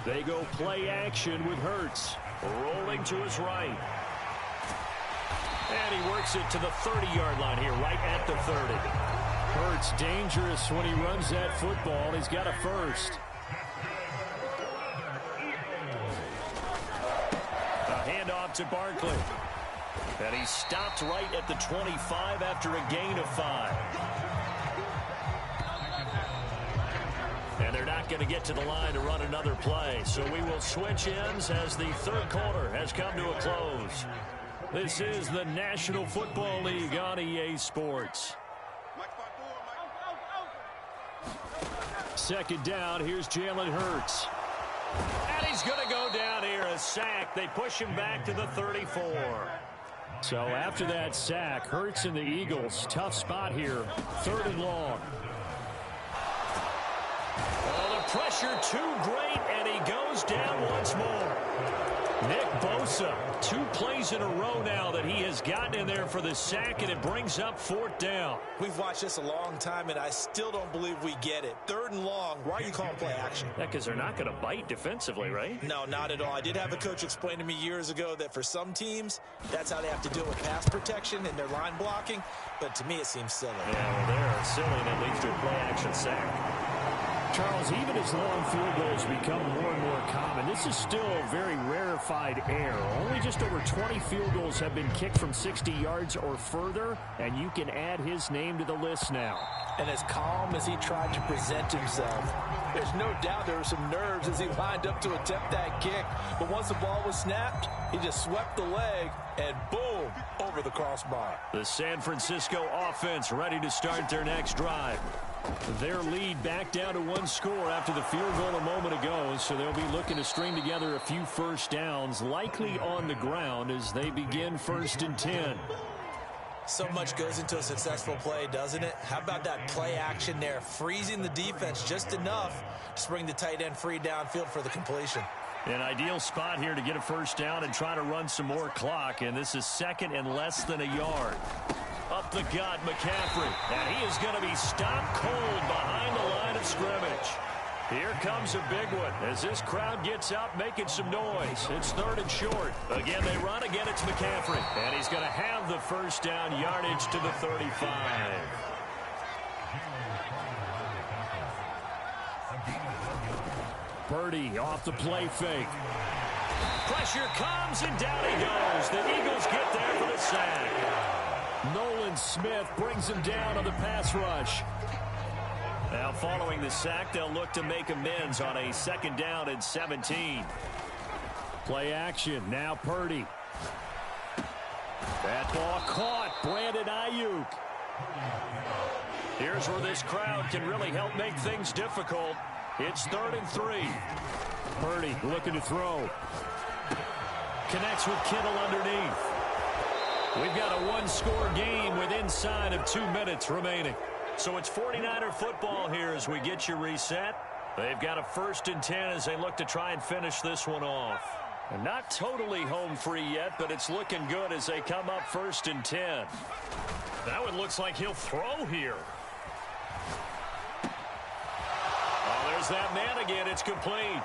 They go play action with Hurts. Rolling to his right. And he works it to the 30-yard line here, right at the 30. Hurts dangerous when he runs that football. He's got a first. A handoff to Barkley. And he stopped right at the 25 after a gain of 5. And they're not going to get to the line to run another play. So we will switch ends as the third quarter has come to a close. This is the National Football League on EA Sports. Second down, here's Jalen Hurts. And he's going to go down here, a sack. They push him back to the 34. So after that sack, Hurts and the Eagles, tough spot here, 3rd and long. Oh, the pressure too great, and he goes down once more. Nick Bosa, 2 plays in a row now that he has gotten in there for the sack, and it brings up 4th down. We've watched this a long time, and I still don't believe we get it. 3rd and long, why are you calling play action? Yeah, because they're not going to bite defensively, right? No, not at all. I did have a coach explain to me years ago that for some teams, that's how they have to deal with pass protection and their line blocking, but to me it seems silly. Yeah, well, they're silly, and that leads to a play action sack. Charles, even as long field goals become more and more common, this is still very rarefied air. Only just over 20 field goals have been kicked from 60 yards or further, and you can add his name to the list now. And as calm as he tried to present himself, there's no doubt there were some nerves as he lined up to attempt that kick. But once the ball was snapped, he just swept the leg, and boom, over the crossbar. The San Francisco offense ready to start their next drive. Their lead back down to 1 score after the field goal a moment ago, so they'll be looking to string together a few first downs, likely on the ground as they begin 1st and 10. So much goes into a successful play, doesn't it? How about that play action there, freezing the defense just enough to bring the tight end free downfield for the completion. An ideal spot here to get a first down and try to run some more clock, and this is second and less than a yard. Up the gut, McCaffrey, and he is going to be stopped cold behind the line of scrimmage. Here comes a big one as this crowd gets out making some noise. It's third and short. Again, they run. Again, it's McCaffrey, and he's going to have the first down, yardage to the 35. Purdy off the play fake. Pressure comes, and down he goes. The Eagles get there for the sack. Nolan Smith brings him down on the pass rush. Now following the sack, they'll look to make amends on a second down and 17. Play action, now Purdy. That ball caught, Brandon Ayuk. Here's where this crowd can really help make things difficult. It's 3rd and 3. Purdy looking to throw. Connects with Kittle underneath. We've got a one-score game with inside of 2 minutes remaining. So it's 49er football here as we get you reset. They've got a 1st and 10 as they look to try and finish this one off. And not totally home free yet, but it's looking good as they come up 1st and 10. That one looks like he'll throw here. There's that man again. It's complete.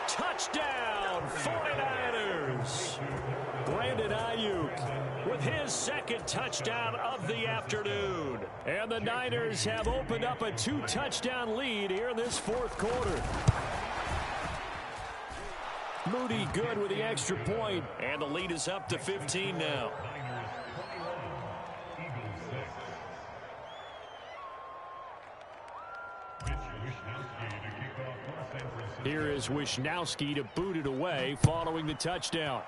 Touchdown, 49ers. Brandon Ayuk with his 2nd touchdown of the afternoon. And the Niners have opened up a 2-touchdown lead here in this 4th quarter. Moody good with the extra point. And the lead is up to 15 now. Here is Wishnowsky to boot it away following the touchdown.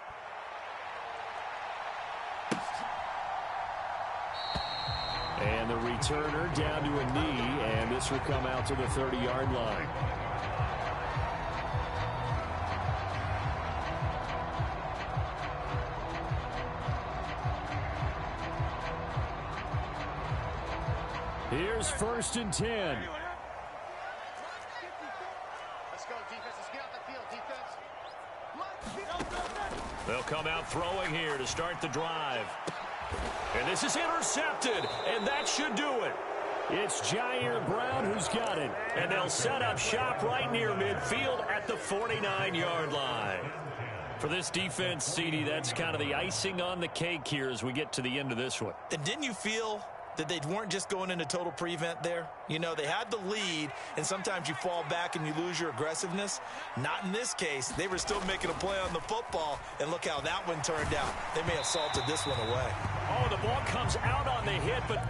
And the returner down to a knee, and this will come out to the 30-yard line. Here's 1st and 10. They'll come out throwing here to start the drive. And this is intercepted, and that should do it. It's Jair Brown who's got it. And they'll set up shop right near midfield at the 49-yard line. For this defense, CD, that's kind of the icing on the cake here as we get to the end of this one. And didn't you feel that they weren't just going into total prevent there? You know, they had the lead, and sometimes you fall back and you lose your aggressiveness. Not in this case. They were still making a play on the football, and look how that one turned out. They may have salted this one away. Oh, the ball comes out on the hit, but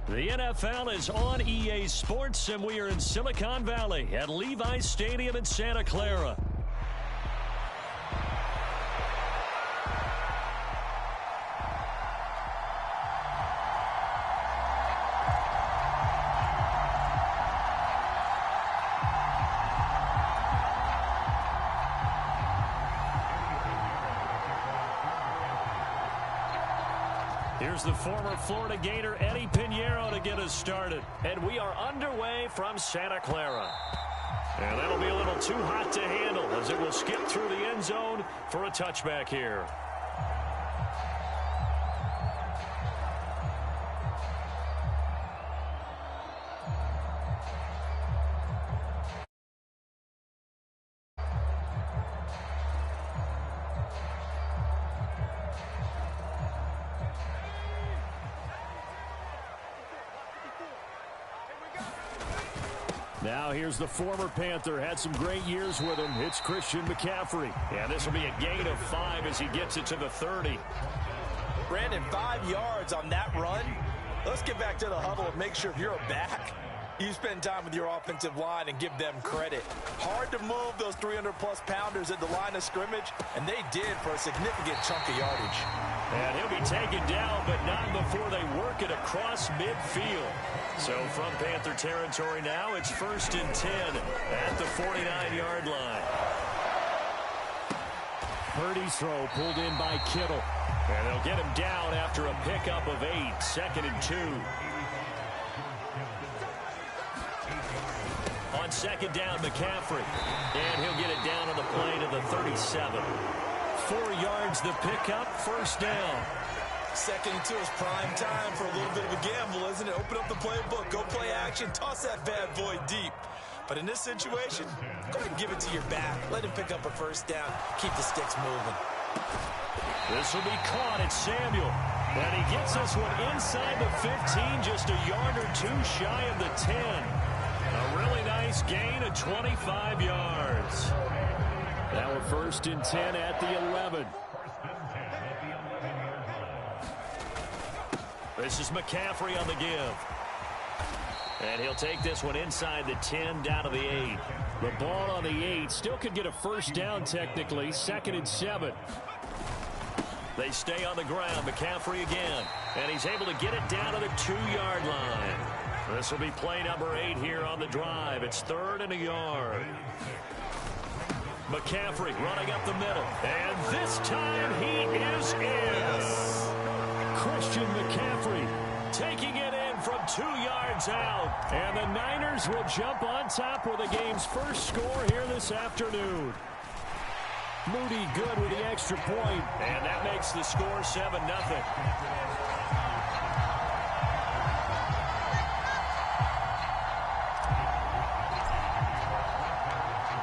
The NFL is on EA Sports, and we are in Silicon Valley at Levi's Stadium in Santa Clara. Here's the former Florida Gator Eddie Pinheiro to get us started. And we are underway from Santa Clara. And that'll be a little too hot to handle as it will skip through the end zone for a touchback here. Now here's the former Panther. Had some great years with him. It's Christian McCaffrey. Yeah, this will be a gain of 5 as he gets it to the 30. Brandon, 5 yards on that run. Let's get back to the huddle and make sure if you're a back, you spend time with your offensive line and give them credit. Hard to move those 300-plus pounders at the line of scrimmage, and they did for a significant chunk of yardage. And he'll be taken down, but not before they work it across midfield. So from Panther territory now, it's 1st and 10 at the 49-yard line. Purdy's throw pulled in by Kittle. And they'll get him down after a pickup of 8, 2nd and 2. On 2nd down, McCaffrey. And he'll get it down on the play to the 37. 4 yards the pickup, 1st down. 2nd and 2 is prime time for a little bit of a gamble, isn't it? Open up the playbook, go play action, toss that bad boy deep. But in this situation, go ahead and give it to your back. Let him pick up a 1st down. Keep the sticks moving. This will be caught at Samuel. And he gets this one inside the 15, just a yard or 2 shy of the 10. A really nice gain of 25 yards. Now a 1st and 10 at the 11. This is McCaffrey on the give. And he'll take this one inside the 10 down to the 8. The ball on the 8 still could get a 1st down technically. 2nd and 7. They stay on the ground. McCaffrey again. And he's able to get it down to the 2-yard line. This will be play number 8 here on the drive. It's 3rd and a yard. McCaffrey running up the middle. And this time he is in. Christian McCaffrey taking it in from 2 yards out. And the Niners will jump on top with the game's first score here this afternoon. Moody good with the extra point. And that makes the score 7-0.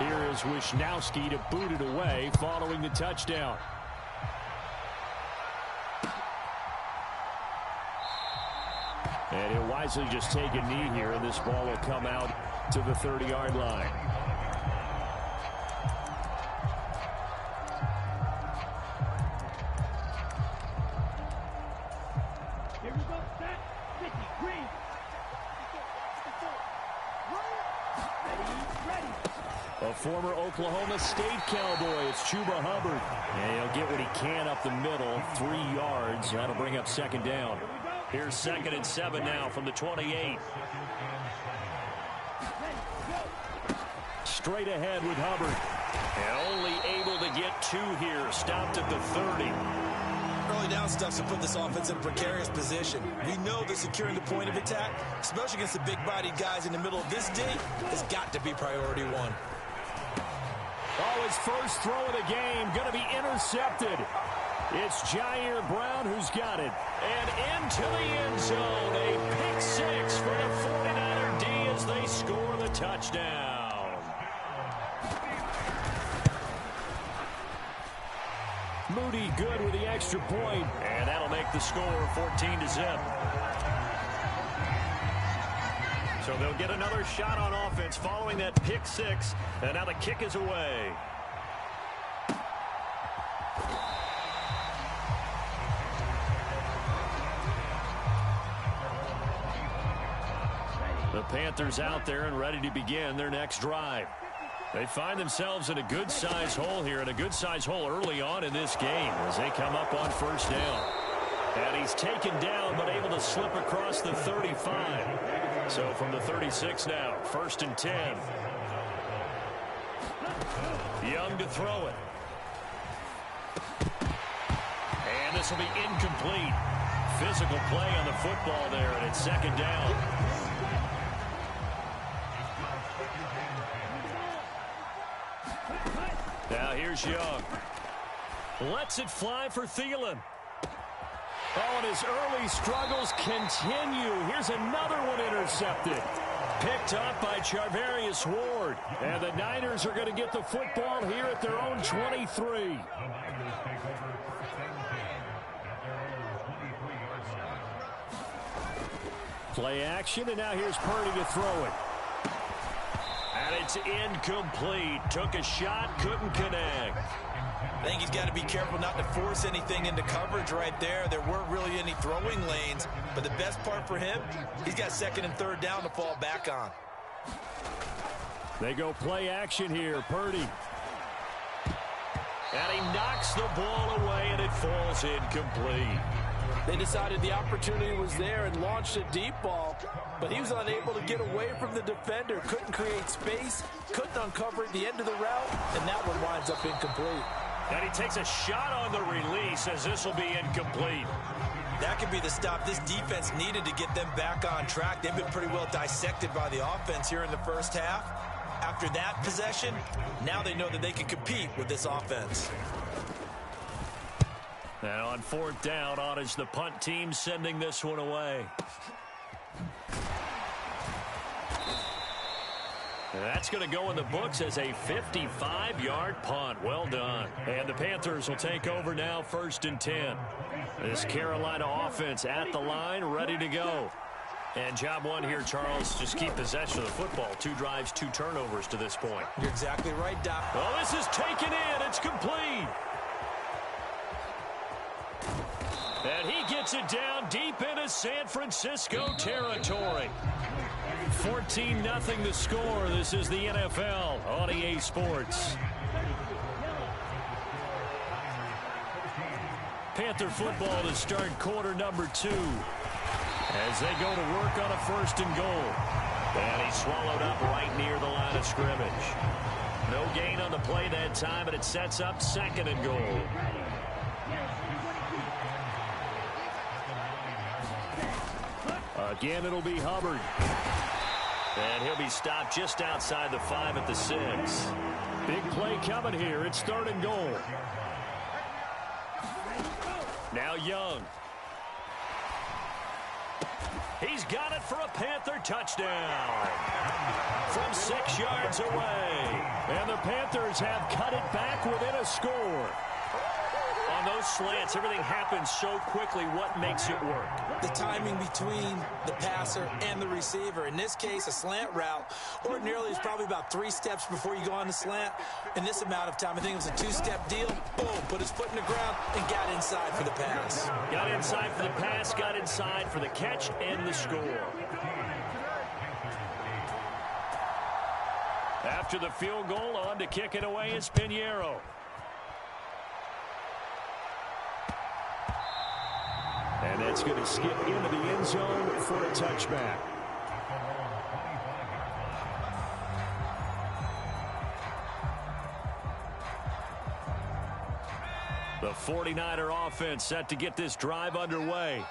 Here is Wisnowski to boot it away following the touchdown. And he'll wisely just take a knee here, and this ball will come out to the 30-yard line. Here we go, set, 50, green. Ready. A former Oklahoma State Cowboy, it's Chuba Hubbard. And he'll get what he can up the middle, 3 yards. That'll bring up 2nd down. Here's 2nd and 7 now from the 28. Straight ahead with Hubbard. And only able to get 2 here. Stopped at the 30. Early down stuff to put this offense in a precarious position. We know that securing the point of attack, especially against the big-bodied guys in the middle of this day, has got to be priority 1. Oh, his first throw of the game going to be intercepted. It's Jair Brown who's got it. And into the end zone. A pick 6 for the 49er D as they score the touchdown. Moody good with the extra point. And that'll make the score 14-0. So they'll get another shot on offense following that pick 6. And now the kick is away. Panthers out there and ready to begin their next drive. They find themselves in a good-sized hole here, and a good-sized hole early on in this game as they come up on first down. And he's taken down but able to slip across the 35. So from the 36 now, 1st and 10. Young to throw it. And this will be incomplete. Physical play on the football there, and it's 2nd down. Now here's Young. Lets it fly for Thielen. Oh, and his early struggles continue. Here's another one intercepted. Picked up by Charvarius Ward. And the Niners are going to get the football here at their own 23. Play action, and now here's Purdy to throw it. And it's incomplete. Took a shot, couldn't connect. I think he's got to be careful not to force anything into coverage right there. There weren't really any throwing lanes, but the best part for him, he's got 2nd and 3rd down to fall back on. They go play action here. Purdy. And he knocks the ball away, and it falls incomplete. They decided the opportunity was there and launched a deep ball, but he was unable to get away from the defender. Couldn't create space, couldn't uncover at the end of the route, and that one winds up incomplete. And he takes a shot on the release as this will be incomplete. That could be the stop this defense needed to get them back on track. They've been pretty well dissected by the offense here in the first half. After that possession, now they know that they can compete with this offense. Now on 4th down, on is the punt team sending this one away. And that's going to go in the books as a 55-yard punt. Well done. And the Panthers will take over now, 1st and 10. This Carolina offense at the line, ready to go. And job one here, Charles, just keep possession of the football. 2 drives, 2 turnovers to this point. You're exactly right, Doc. Oh, this is taken in. It's complete. And he gets it down deep into San Francisco territory. 14-0 the score. This is the NFL on EA Sports. Panther football to start quarter number 2. As they go to work on a 1st and goal. And he's swallowed up right near the line of scrimmage. No gain on the play that time, but it sets up 2nd and goal. Again, it'll be Hubbard. And he'll be stopped just outside the 5 at the 6. Big play coming here. It's 3rd and goal. Now Young. He's got it for a Panther touchdown. From 6 yards away. And the Panthers have cut it back within a score. On those slants, everything happens so quickly. What makes it work? The timing between the passer and the receiver. In this case, a slant route ordinarily is probably about 3 steps before you go on the slant. In this amount of time, I think it was a 2-step deal. Boom, put his foot in the ground and got inside for the pass. Got inside for the pass, got inside for the catch and the score. After the field goal, on to kick it away is Pinheiro. And that's going to skip into the end zone for a touchback. The 49er offense set to get this drive underway.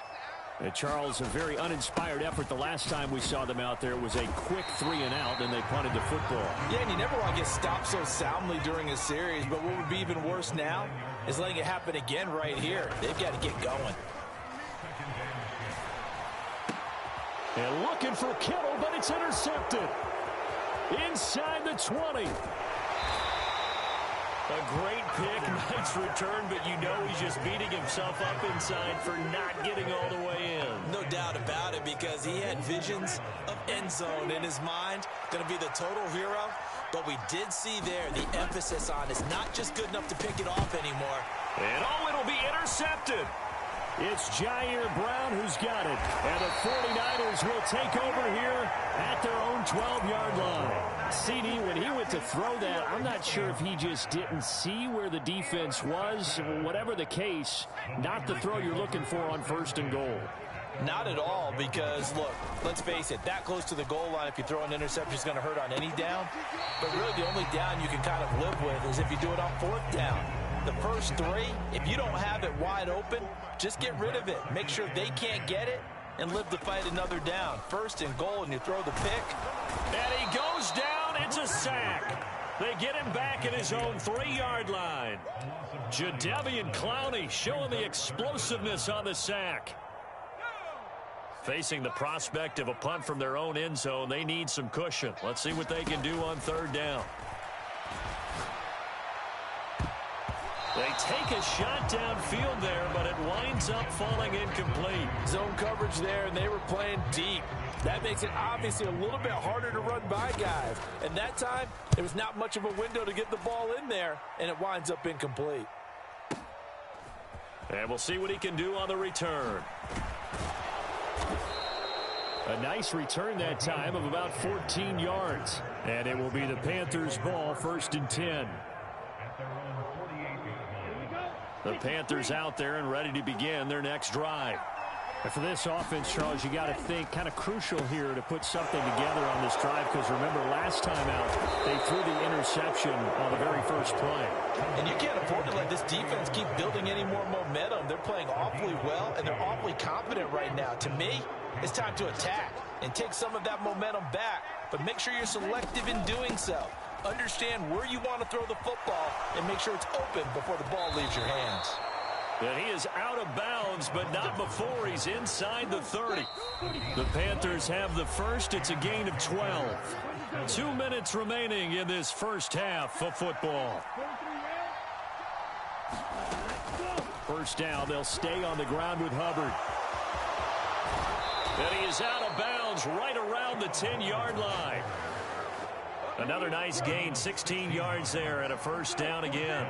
And Charles, a very uninspired effort the last time we saw them out there. It was a quick 3-and-out, and they punted the football. Yeah, and you never want to get stopped so soundly during a series, but what would be even worse now is letting it happen again right here. They've got to get going. And looking for Kittle, but it's intercepted. Inside the 20. A great pick, nice return, but you know he's just beating himself up inside for not getting all the way in. No doubt about it, because he had visions of end zone in his mind. Going to be the total hero. But we did see there the emphasis on it's not just good enough to pick it off anymore. And it'll be intercepted. It's Jair Brown who's got it. And the 49ers will take over here at their own 12-yard line. CD, when he went to throw that, I'm not sure if he just didn't see where the defense was. Whatever the case, not the throw you're looking for on 1st and goal. Not at all, because, look, let's face it, that close to the goal line, if you throw an interception, is going to hurt on any down. But really the only down you can kind of live with is if you do it on 4th down. The first 3, if you don't have it wide open, just get rid of it. Make sure they can't get it and live to fight another down. 1st and goal, and you throw the pick. And he goes down. It's a sack. They get him back at his own 3-yard line. Jadeveon Clowney showing the explosiveness on the sack. Facing the prospect of a punt from their own end zone, they need some cushion. Let's see what they can do on 3rd down. They take a shot downfield there, but it winds up falling incomplete. Zone coverage there, and they were playing deep. That makes it obviously a little bit harder to run by guys. And that time, there was not much of a window to get the ball in there, and it winds up incomplete. And we'll see what he can do on the return. A nice return that time of about 14 yards. And it will be the Panthers' ball, 1st and 10. The Panthers out there and ready to begin their next drive. And for this offense, Charles, you got to think kind of crucial here to put something together on this drive, because remember, last time out, they threw the interception on the very first play. And you can't afford to let this defense keep building any more momentum. They're playing awfully well, and they're awfully confident right now. To me, it's time to attack and take some of that momentum back, but make sure you're selective in doing so. Understand where you want to throw the football and make sure it's open before the ball leaves your hands. And he is out of bounds, but not before he's inside the 30. The Panthers have the first. It's a gain of 12. 2 minutes remaining in this first half of football. First down, they'll stay on the ground with Hubbard. And he is out of bounds right around the 10-yard line. Another nice gain, 16 yards there, and a first down again.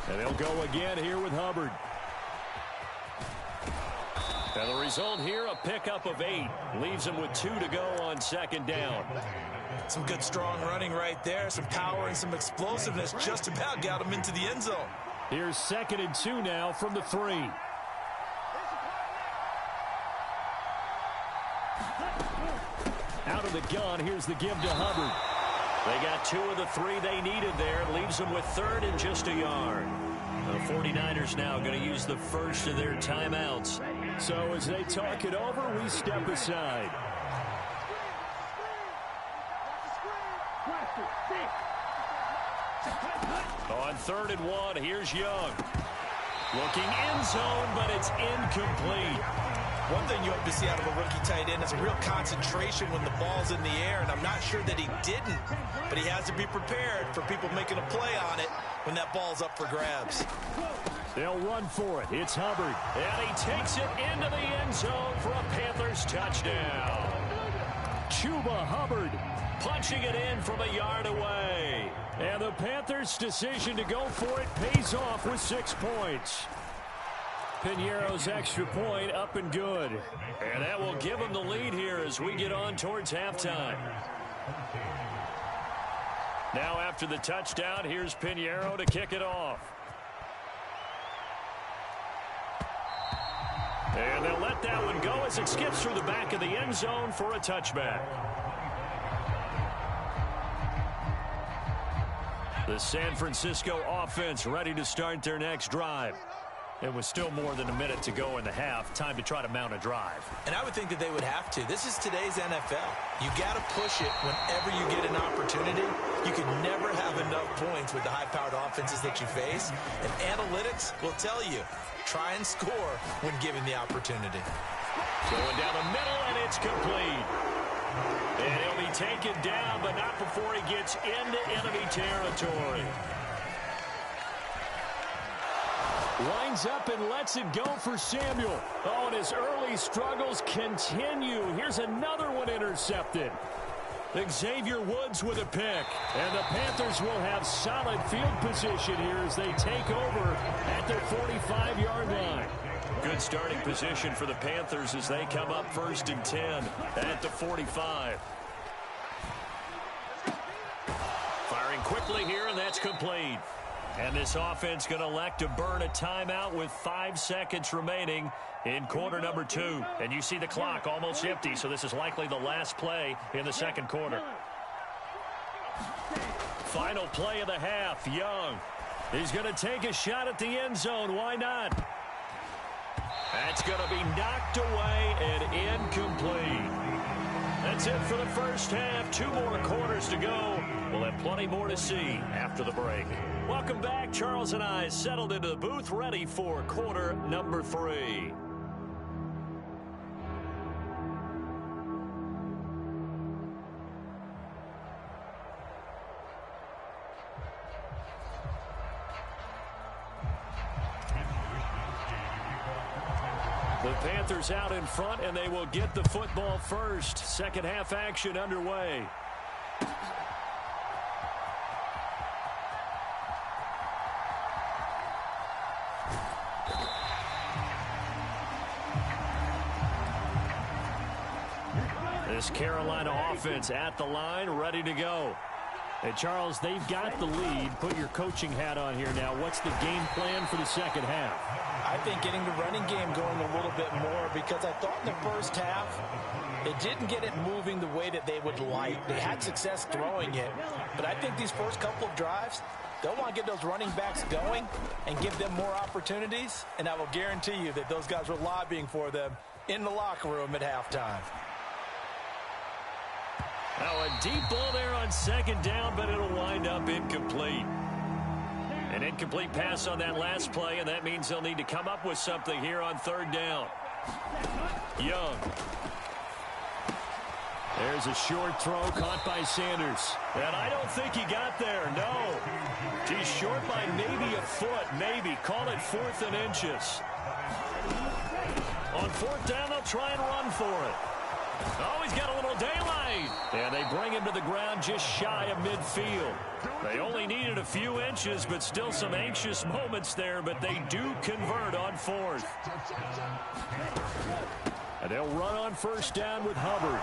And they'll go again here with Hubbard. And the result here, a pickup of 8. Leaves him with 2 to go on 2nd down. Some good strong running right there. Some power and some explosiveness just about got him into the end zone. Here's 2nd and 2 now from the 3. Out of the gun, here's the give to Hubbard. They got 2 of the 3 they needed there. It leaves them with 3rd and just a yard. The 49ers now going to use the first of their timeouts. So as they talk it over, we step aside. On 3rd and 1, here's Young. Looking end zone, but it's incomplete. One thing you hope to see out of a rookie tight end is a real concentration when the ball's in the air, and I'm not sure that he didn't, but he has to be prepared for people making a play on it when that ball's up for grabs. They'll run for it. It's Hubbard. And he takes it into the end zone for a Panthers touchdown. Chuba Hubbard punching it in from a yard away. And the Panthers' decision to go for it pays off with 6 points. Piñeiro's extra point up and good. And that will give them the lead here as we get on towards halftime. Now after the touchdown, here's Piñeiro to kick it off. And they'll let that one go as it skips through the back of the end zone for a touchback. The San Francisco offense ready to start their next drive. It was still more than a minute to go in the half. Time to try to mount a drive. And I would think that they would have to. This is today's NFL. You got to push it whenever you get an opportunity. You can never have enough points with the high-powered offenses that you face. And analytics will tell you, try and score when given the opportunity. Going down the middle, and it's complete. And he'll be taken down, but not before he gets into enemy territory. Winds up and lets it go for Samuel. Oh, and his early struggles continue. Here's another one intercepted. Xavier Woods with a pick. And the Panthers will have solid field position here as they take over at their 45-yard line. Good starting position for the Panthers as they come up 1st and 10 at the 45. Firing quickly here, and that's complete. And this offense going to elect to burn a timeout with 5 seconds remaining in quarter number 2. And you see the clock almost empty, so this is likely the last play in the second quarter. Final play of the half. Young. He's going to take a shot at the end zone. Why not? That's going to be knocked away and incomplete. That's it for the first half. 2 more quarters to go. We'll have plenty more to see after the break. Welcome back. Charles and I settled into the booth, ready for quarter number 3. The Panthers out in front, and they will get the football first. Second half action underway. This Carolina offense at the line, ready to go. And Charles, they've got the lead. Put your coaching hat on here now. What's the game plan for the second half? I think getting the running game going a little bit more, because I thought in the first half it didn't get it moving the way that they would like. They had success throwing it, but I think these first couple of drives, they'll want to get those running backs going and give them more opportunities, and I will guarantee you that those guys were lobbying for them in the locker room at halftime. Now a deep ball there on second down, but it'll wind up incomplete. An incomplete pass on that last play, and that means they'll need to come up with something here on third down. Young. There's a short throw caught by Sanders. And I don't think he got there, no. He's short by maybe a foot, maybe. Call it 4th and inches. On 4th down, they'll try and run for it. Oh, he's got a little daylight. And they bring him to the ground just shy of midfield. They only needed a few inches, but still some anxious moments there, but they do convert on 4th. And they'll run on first down with Hubbard.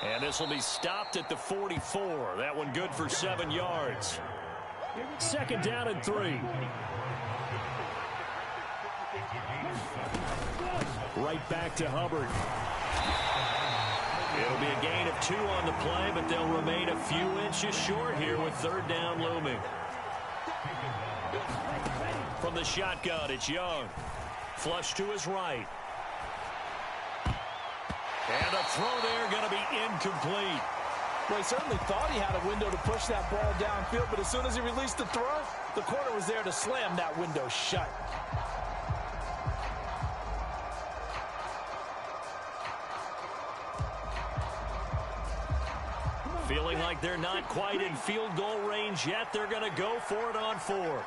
And this will be stopped at the 44. That one good for 7 yards. Second down and 3. Right back to Hubbard. It'll be a gain of 2 on the play, but they'll remain a few inches short here with third down looming. From the shotgun, it's Young. Flush to his right. And a throw there going to be incomplete. Well, he certainly thought he had a window to push that ball downfield, but as soon as he released the throw, the corner was there to slam that window shut. Feeling like they're not quite in field goal range yet. They're going to go for it on 4th.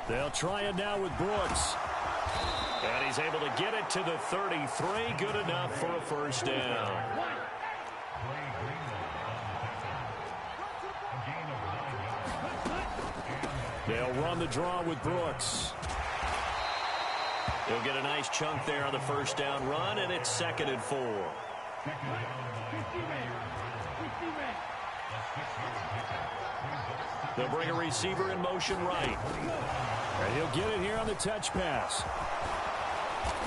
They'll try it now with Brooks. And he's able to get it to the 33. Good enough for a first down. They'll run the draw with Brooks. He'll get a nice chunk there on the first down run, and it's 2nd and 4. They'll bring a receiver in motion right. And he'll get it here on the touch pass.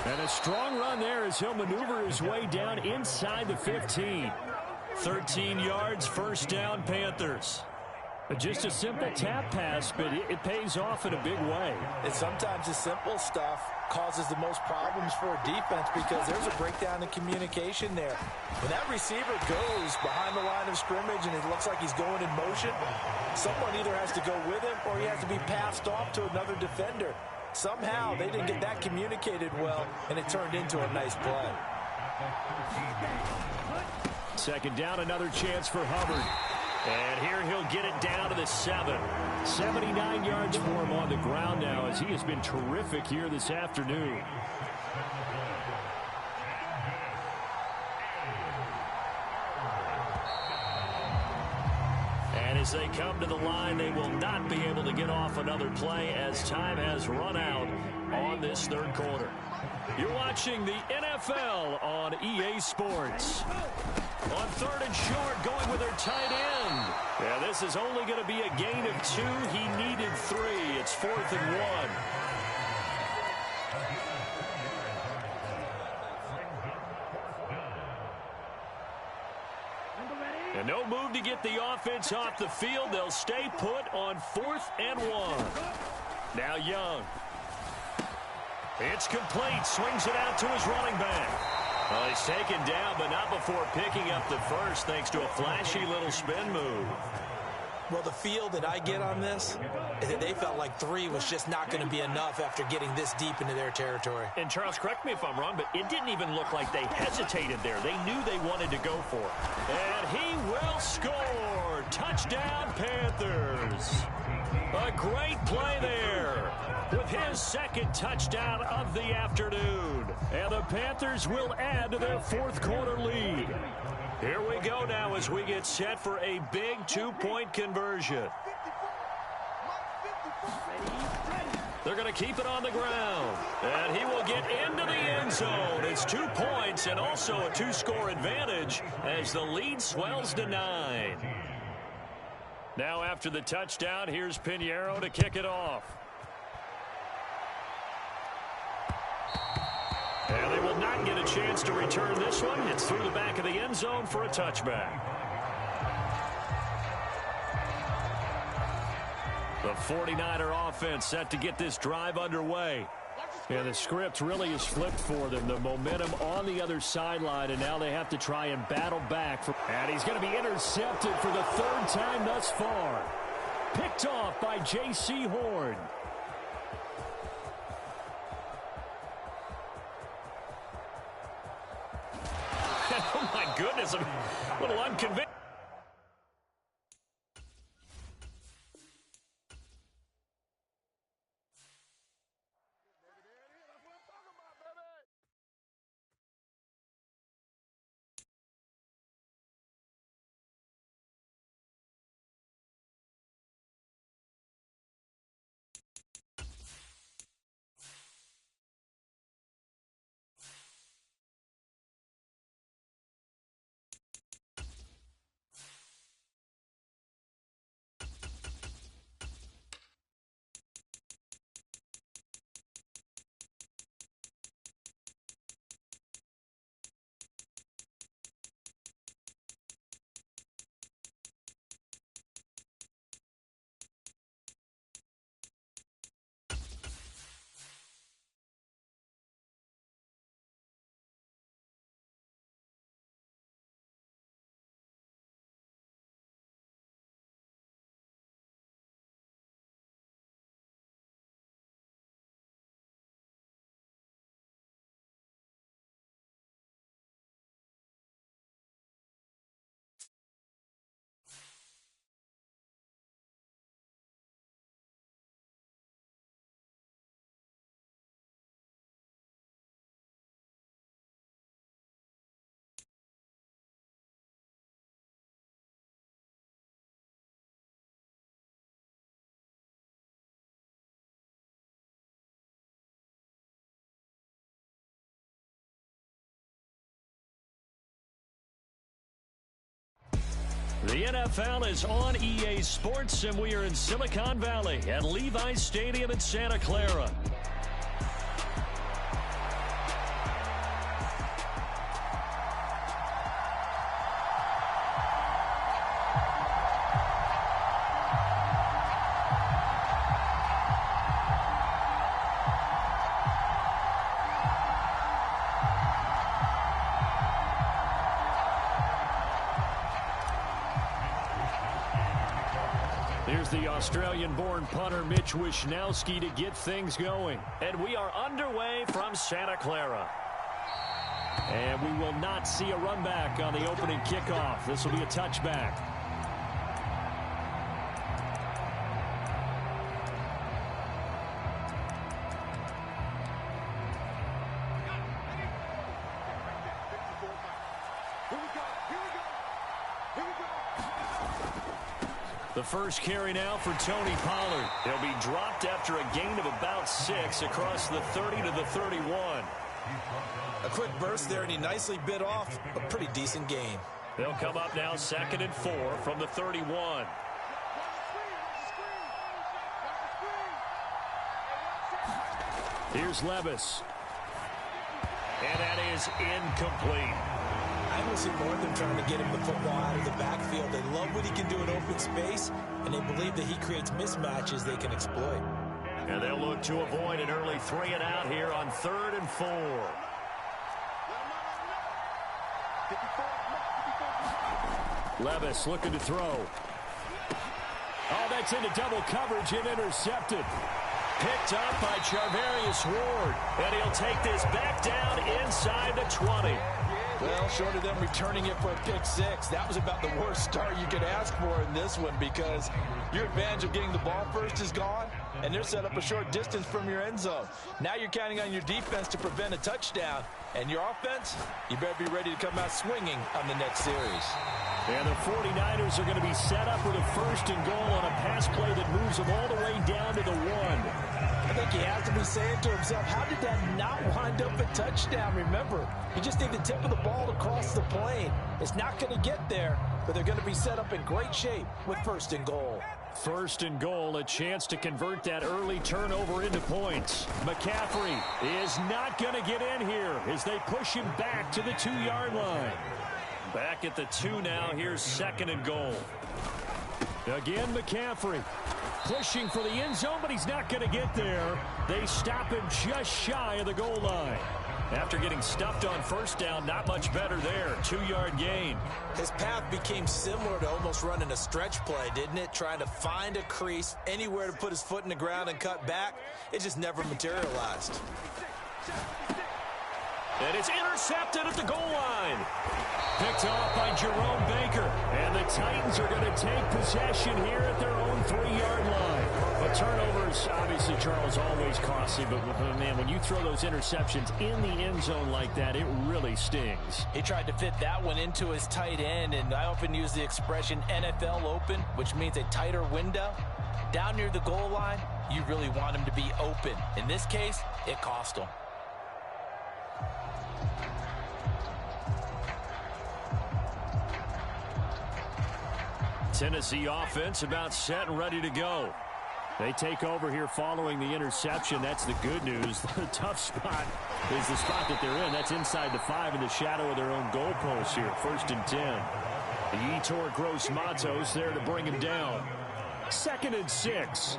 And a strong run there as he'll maneuver his way down inside the 15. 13 yards, first down, Panthers. Just a simple tap pass, but it pays off in a big way. And sometimes the simple stuff causes the most problems for a defense because there's a breakdown in communication there. When that receiver goes behind the line of scrimmage and it looks like he's going in motion, someone either has to go with him or he has to be passed off to another defender. Somehow they didn't get that communicated well, and it turned into a nice play. Second down, another chance for Hubbard. And here he'll get it down to the 7. 79 yards for him on the ground now as he has been terrific here this afternoon. as they come to the line, they will not be able to get off another play as time has run out on this third quarter. You're watching the NFL on EA Sports. On third and short, going with their tight end. Yeah, this is only going to be a gain of 2. He needed 3. It's 4th and 1. And no move to get the offense off the field. They'll stay put on 4th and 1. Now Young. It's complete. Swings it out to his running back. Well, he's taken down, but not before picking up the first, thanks to a flashy little spin move. Well, the feel that I get on this is that they felt like 3 was just not going to be enough after getting this deep into their territory. And Charles, correct me if I'm wrong, but it didn't even look like they hesitated there. They knew they wanted to go for it. And he will score. Touchdown, Panthers. A great play there with his second touchdown of the afternoon. And the Panthers will add to their 4th quarter lead. Here we go now as we get set for a big 2-point conversion. They're going to keep it on the ground. And he will get into the end zone. It's 2 points and also a 2-score advantage as the lead swells to 9. Now after the touchdown, here's Pinheiro to kick it off. And they will not get a chance to return this one. It's through the back of the end zone for a touchback. The 49er offense set to get this drive underway. And the script really is flipped for them. The momentum on the other sideline, and now they have to try and battle back. And he's going to be intercepted for the 3rd time thus far. Picked off by J.C. Horn. Oh, my goodness. I'm a little unconvinced. The NFL is on EA Sports, and we are in Silicon Valley at Levi's Stadium in Santa Clara. Here's the Australian-born punter Mitch Wishnowsky to get things going. And we are underway from Santa Clara. And we will not see a run back on the opening kickoff. This will be a touchback. The first carry now for Tony Pollard. He'll be dropped after a gain of about 6 across the 30 to the 31. A quick burst there, and he nicely bit off a pretty decent gain. They'll come up now 2nd and 4 from the 31. Here's Levis. And that is incomplete. I don't see more of them trying to get him the football out of the backfield. They love what he can do in open space, and they believe that he creates mismatches they can exploit. And they'll look to avoid an early 3 and out here on 3rd and 4. Levis looking to throw. Oh, that's into double coverage and intercepted. Picked up by Charvarius Ward. And he'll take this back down inside the 20. Well, short of them returning it for a pick 6, that was about the worst start you could ask for in this one, because your advantage of getting the ball first is gone, and they're set up a short distance from your end zone. Now you're counting on your defense to prevent a touchdown, and your offense, you better be ready to come out swinging on the next series. And the 49ers are going to be set up with a 1st and goal on a pass play that moves them all the way down to the 1. I think he has to be saying to himself, how did that not wind up a touchdown? Remember, you just need the tip of the ball to cross the plane. It's not going to get there, but they're going to be set up in great shape with 1st and goal. 1st and goal, a chance to convert that early turnover into points. McCaffrey is not going to get in here as they push him back to the 2-yard line. Back at the 2 now. Here's 2nd and goal. Again, McCaffrey pushing for the end zone, but he's not going to get there. They stop him just shy of the goal line. After getting stuffed on 1st down, not much better there. 2-yard gain. His path became similar to almost running a stretch play, didn't it? Trying to find a crease, anywhere to put his foot in the ground and cut back. It just never materialized. And it's intercepted at the goal line. Picked off by Jerome Baker. And the Titans are going to take possession here at their own 3-yard line. But turnovers, obviously, Charles, always costly. But, man, when you throw those interceptions in the end zone like that, it really stings. He tried to fit that one into his tight end, and I often use the expression NFL open, which means a tighter window. Down near the goal line, you really want him to be open. In this case, it cost him. Tennessee offense about set and ready to go. They take over here following the interception. That's the good news. The tough spot is the spot that they're in. That's inside the 5 in the shadow of their own goalpost here. 1st and 10. Yetur Gross-Matos there to bring him down. 2nd and 6.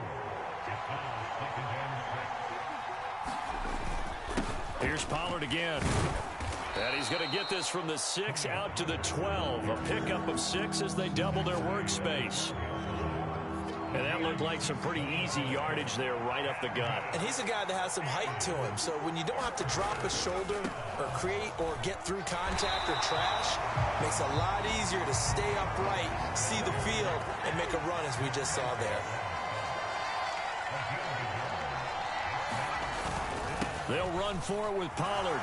Here's Pollard again. And he's going to get this from the 6 out to the 12. A pickup of 6 as they double their workspace. And that looked like some pretty easy yardage there right up the gut. And he's a guy that has some height to him. So when you don't have to drop a shoulder or create or get through contact or trash, makes it a lot easier to stay upright, see the field, and make a run as we just saw there. They'll run for it with Pollard.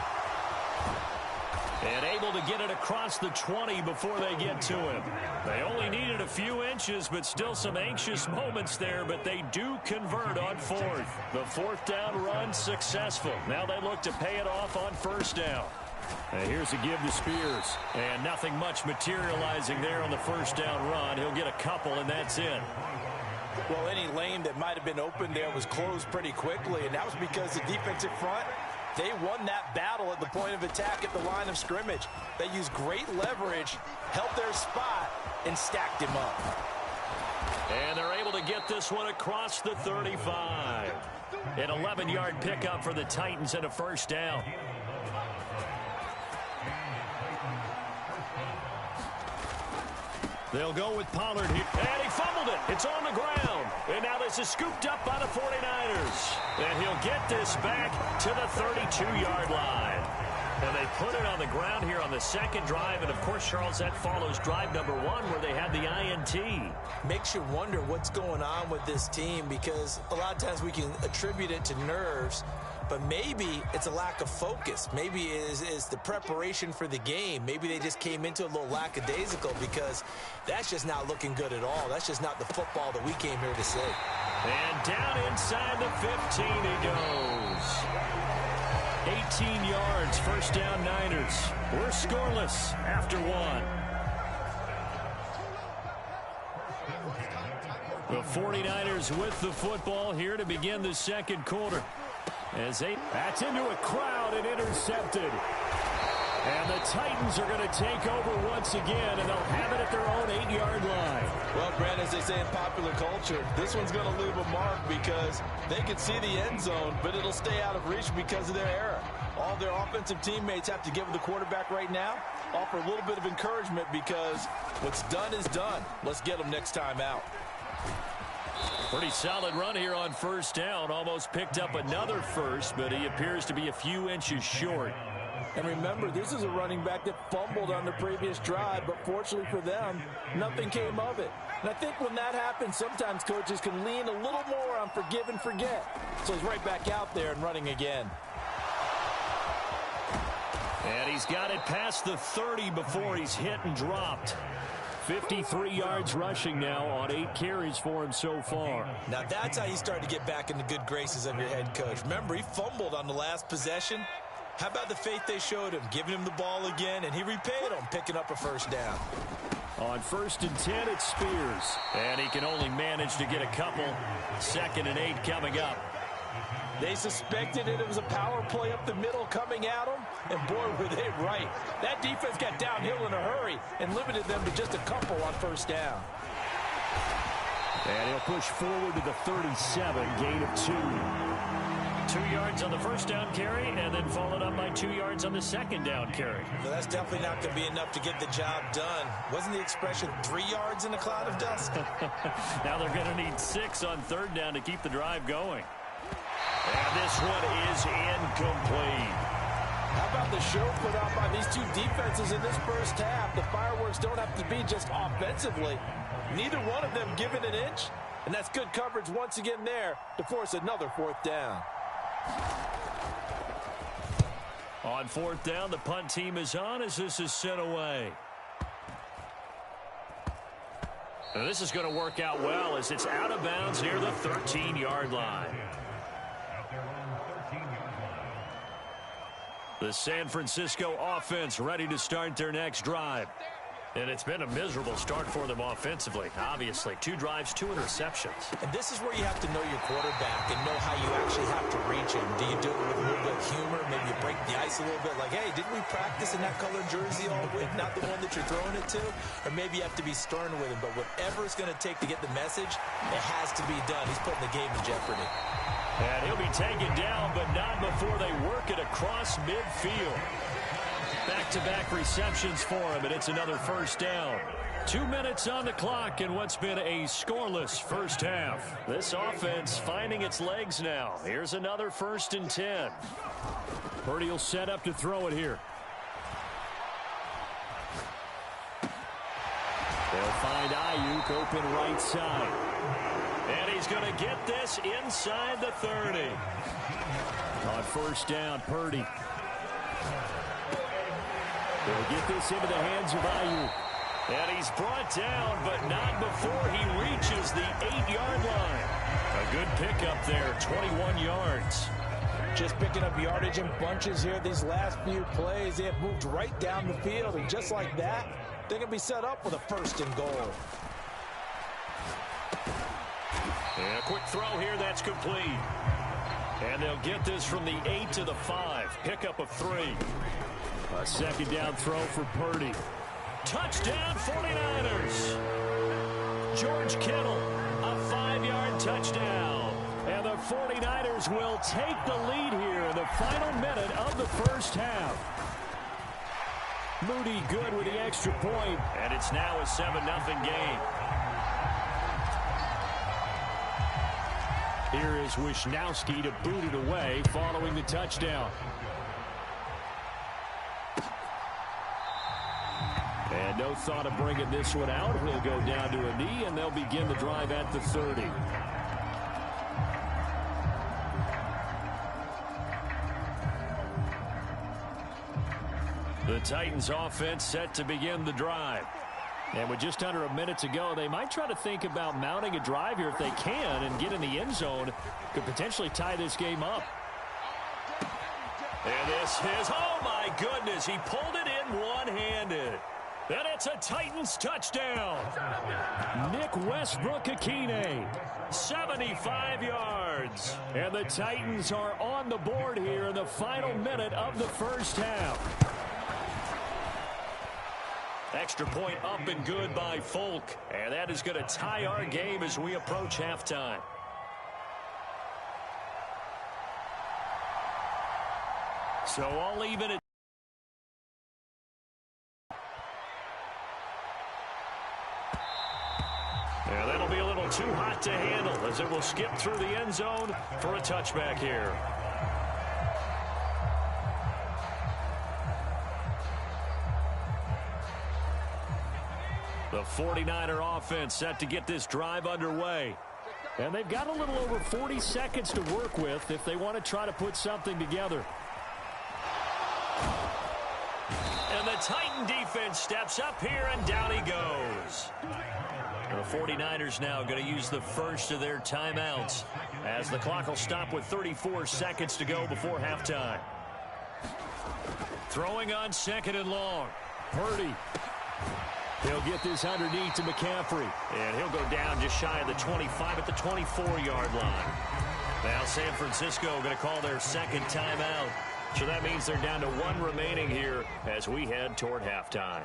And able to get it across the 20 before they get to him. They only needed a few inches, but still some anxious moments there, but they do convert on 4th. The 4th down run successful. Now they look to pay it off on 1st down. And here's a give to Spears. And nothing much materializing there on the 1st down run. He'll get a couple, and that's it. Well, any lane that might have been open there was closed pretty quickly, and that was because the defensive front, they won that battle at the point of attack at the line of scrimmage. They used great leverage, held their spot, and stacked him up. And they're able to get this one across the 35. An 11-yard pickup for the Titans and a 1st down. They'll go with Pollard here. And he fumbled it. It's on the ground. And now this is scooped up by the 49ers. And he'll get this back to the 32-yard line. And they put it on the ground here on the 2nd drive. And, of course, Charles, that follows drive number 1 where they had the INT. Makes you wonder what's going on with this team, because a lot of times we can attribute it to nerves. but maybe it's a lack of focus. Maybe it is the preparation for the game. Maybe they just came into a little lackadaisical because that's just not looking good at all. That's just not the football that we came here to see. And down inside the 15 he goes. 18 yards, first down Niners. We're scoreless after one. The 49ers with the football here to begin the second quarter. That's into a crowd and intercepted. And the Titans are going to take over once again, and they'll have it at their own 8-yard line. Well, Brad, as they say in popular culture, this one's going to leave a mark because they can see the end zone, but it'll stay out of reach because of their error. All their offensive teammates have to give the quarterback right now, offer a little bit of encouragement because what's done is done. Let's get them next time out. Pretty solid run here on first down. Almost picked up another first, but he appears to be a few inches short. And remember, this is a running back that fumbled on the previous drive, but fortunately for them, nothing came of it. And I think when that happens, sometimes coaches can lean a little more on forgive and forget. So he's right back out there and running again. And he's got it past the 30 before he's hit and dropped. 53 yards rushing now on 8 carries for him so far. Now that's how you start to get back in the good graces of your head coach. Remember, he fumbled on the last possession. How about the faith they showed him, giving him the ball again, and he repaid him, picking up a first down. On 1st and 10, it's Spears. And he can only manage to get a couple. 2nd and 8 coming up. They suspected it was a power play up the middle coming at them, and boy, were they right. That defense got downhill in a hurry and limited them to just a couple on first down. And he'll push forward to the 37, gain of 2. 2 yards on the first down carry, and then followed up by 2 yards on the second down carry. Well, that's definitely not going to be enough to get the job done. Wasn't the expression 3 yards in a cloud of dust? Now they're going to need 6 on 3rd down to keep the drive going. And this one is incomplete. How about the show put on by these two defenses in this first half? The fireworks don't have to be just offensively. Neither one of them given an inch, and that's good coverage once again there to force another 4th down. On 4th down, the punt team is on as this is sent away. Now this is going to work out well as it's out of bounds near the 13-yard line. The San Francisco offense ready to start their next drive. And it's been a miserable start for them offensively. Obviously, 2 drives, 2 interceptions. And this is where you have to know your quarterback and know how you actually have to reach him. Do you do it with a little bit of humor? Maybe you break the ice a little bit like, hey, didn't we practice in that colored jersey all week, not the one that you're throwing it to? Or maybe you have to be stern with him. But whatever it's going to take to get the message, it has to be done. He's putting the game in jeopardy. And he'll be taken down, but not before they work it across midfield. Back-to-back receptions for him, and it's another first down. 2 minutes on the clock in what's been a scoreless first half. This offense finding its legs now. Here's another 1st and 10. Purdy will set up to throw it here. They'll find Ayuk open right side. And he's going to get this inside the 30. On first down, Purdy. They'll get this into the hands of Ayuk. And he's brought down, but not before he reaches the 8-yard line. A good pickup there, 21 yards. Just picking up yardage in bunches here these last few plays. They have moved right down the field, and just like that, they're going to be set up with a 1st and goal. And a quick throw here, that's complete. And they'll get this from the 8 to the 5. Pickup of 3. A 2nd down throw for Purdy. Touchdown 49ers. George Kittle, a 5-yard touchdown. And the 49ers will take the lead here in the final minute of the first half. Moody good with the extra point. And it's now a 7-0 game. Here is Wisnowski to boot it away following the touchdown. And no thought of bringing this one out. He'll go down to a knee, and they'll begin the drive at the 30. The Titans offense set to begin the drive. And with just under a minute to go, they might try to think about mounting a drive here if they can and get in the end zone. Could potentially tie this game up. And this is, oh my goodness, he pulled it in one-handed. And it's a Titans touchdown. Nick Westbrook-Akine, 75 yards. and the Titans are on the board here in the final minute of the first half. Extra point up and good by Folk. And that is going to tie our game as we approach halftime. So all even at and that'll be a little too hot to handle as it will skip through the end zone for a touchback here. The 49er offense set to get this drive underway. And they've got a little over 40 seconds to work with if they want to try to put something together. And the Titan defense steps up here, and down he goes. The 49ers now going to use the first of their timeouts as the clock will stop with 34 seconds to go before halftime. Throwing on second and long. Purdy. He'll get this underneath to McCaffrey. And he'll go down just shy of the 25 at the 24-yard line. Now San Francisco going to call their second timeout. So that means they're down to one remaining here as we head toward halftime.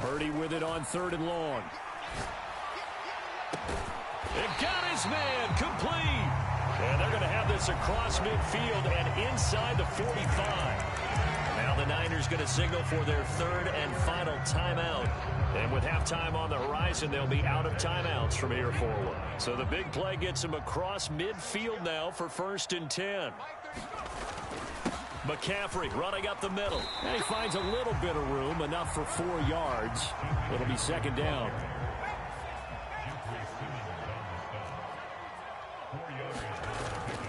Purdy with it on third and long. It got his man complete. And they're going to have this across midfield and inside the 45. Now the Niners going to signal for their third and final timeout. And with halftime on the horizon, they'll be out of timeouts from here forward. So the big play gets them across midfield now for 1st and 10. McCaffrey running up the middle. And he finds a little bit of room, enough for 4 yards. It'll be second down.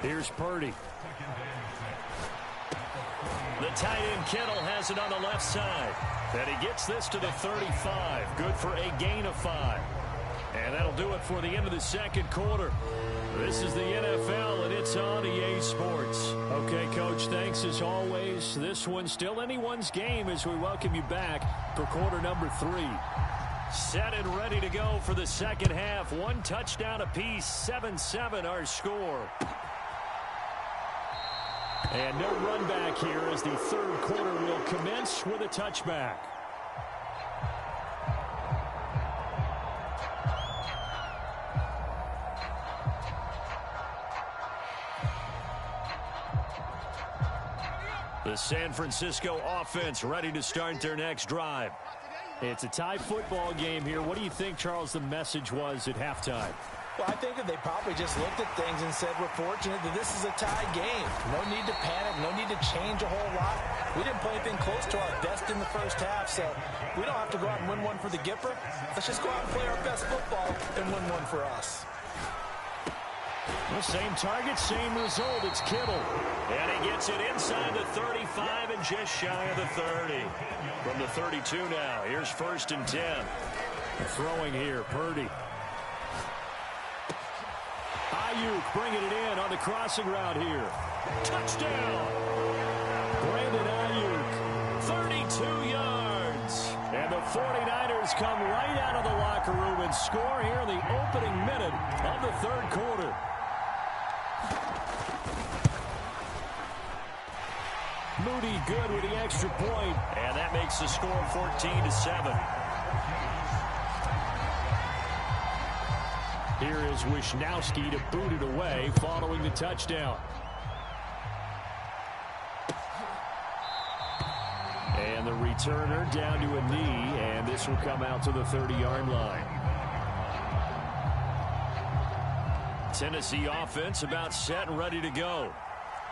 Here's Purdy. The tight end Kittle has it on the left side. And he gets this to the 35. Good for a gain of 5. And that'll do it for the end of the second quarter. This is the NFL, and it's on EA Sports. Okay, Coach, thanks as always. This one's still anyone's game as we welcome you back for quarter number 3. Set and ready to go for the second half. One touchdown apiece, 7-7 our score. And no run back here as the third quarter will commence with a touchback. The San Francisco offense ready to start their next drive. It's a tie football game here. What do you think, Charles, the message was at halftime? Well, I think that they probably just looked at things and said, we're fortunate that this is a tie game. No need to panic. No need to change a whole lot. We didn't play anything close to our best in the first half, so we don't have to go out and win one for the Gipper. Let's just go out and play our best football and win one for us. Well, same target, same result. It's Kittle. And he gets it inside the 35 and just shy of the 30. From the 32 now, here's 1st and 10. Throwing here, Purdy. Ayuk bringing it in on the crossing route here. Touchdown! Brandon Ayuk, 32 yards. And the 49ers come right out of the locker room and score here in the opening minute of the third quarter. Moody good with the extra point. And that makes the score 14-7. Here is Wisnowski to boot it away following the touchdown. And the returner down to a knee, and this will come out to the 30-yard line. Tennessee offense about set and ready to go.